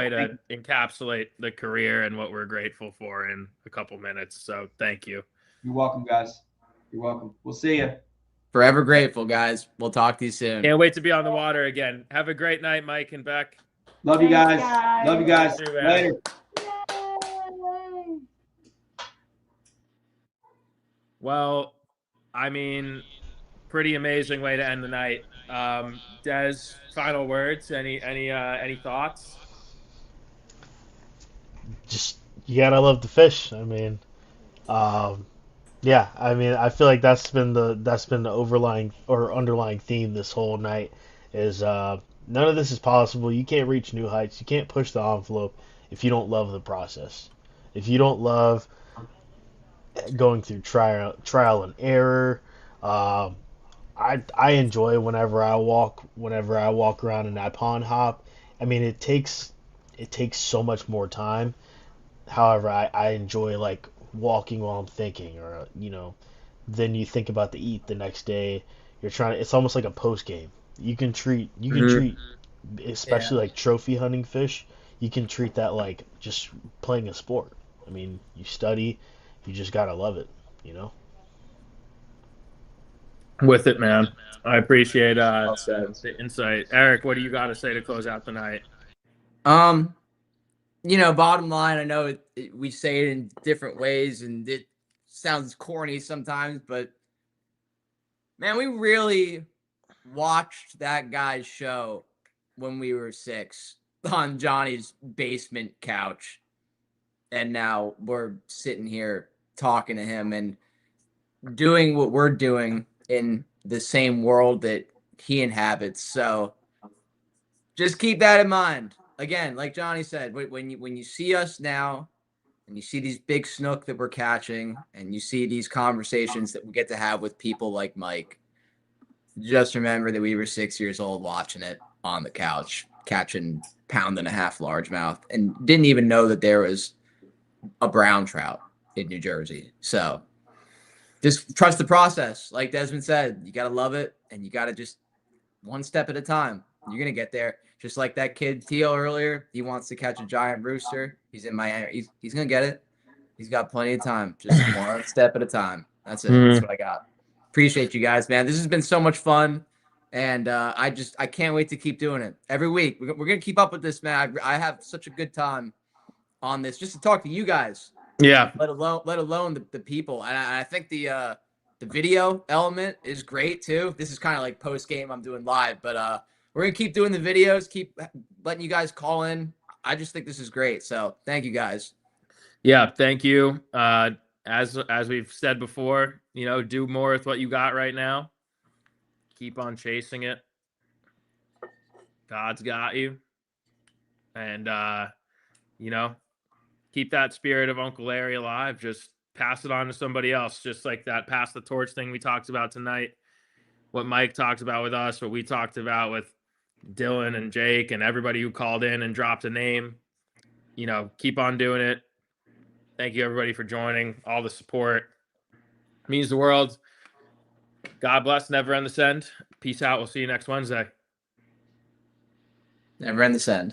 to encapsulate the career and what we're grateful for in a couple minutes. So thank you. You're welcome, guys. You're welcome. We'll see you. Forever grateful, guys. We'll talk to you soon. Can't wait to be on the water again. Have a great night, Mike and Beck. Love you Thanks, guys. guys. Love you guys. See you, man. Later. Yay. Well, I mean, pretty amazing way to end the night. Des, final words? Any thoughts? Just you gotta love the fish. I mean, yeah. I mean, I feel like that's been the overlying or underlying theme this whole night. Is none of this is possible. You can't reach new heights. You can't push the envelope if you don't love the process. If you don't love going through trial and error. I enjoy whenever I walk around and I pond hop. I mean, it takes so much more time. However, I enjoy like walking while I'm thinking, or then you think about the eat the next day. It's almost like a post game. You can treat especially like trophy hunting fish. You can treat that like just playing a sport. I mean, you study, you just gotta love it. you know. With it, man. I appreciate Well said. the insight. Eric, what do you got to say to close out the night? Bottom line, I know we say it in different ways and it sounds corny sometimes, but man, we really watched that guy's show when we were 6 on Johnny's basement couch. And now we're sitting here talking to him and doing what we're doing in the same world that he inhabits. So just keep that in mind. Again, like Johnny said, when you see us now and you see these big snook that we're catching and you see these conversations that we get to have with people like Mike, just remember that we were 6 years old watching it on the couch, catching pound-and-a-half largemouth, and didn't even know that there was a brown trout in New Jersey. So just trust the process. Like Desmond said, you got to love it, and you got to just one step at a time. You're going to get there. Just like that kid Teal earlier, he wants to catch a giant rooster. He's in Miami. He's going to get it. He's got plenty of time. Just one step at a time. That's it. That's what I got. Appreciate you guys, man. This has been so much fun. And I can't wait to keep doing it every week. We're going to keep up with this, man. I have such a good time on this just to talk to you guys. Yeah. Let alone the people. And I think the video element is great too. This is kind of like post game. I'm doing live, but we're going to keep doing the videos, keep letting you guys call in. I just think this is great. So thank you guys. Yeah. Thank you. As we've said before, do more with what you got right now. Keep on chasing it. God's got you. And, keep that spirit of Uncle Larry alive. Just pass it on to somebody else. Just like that pass the torch thing we talked about tonight. What Mike talked about with us, what we talked about with Dylan and Jake and everybody who called in and dropped a name. Keep on doing it. Thank you, everybody, for joining. All the support. It means the world. God bless. Never end the send. Peace out. We'll see you next Wednesday. Never end the send.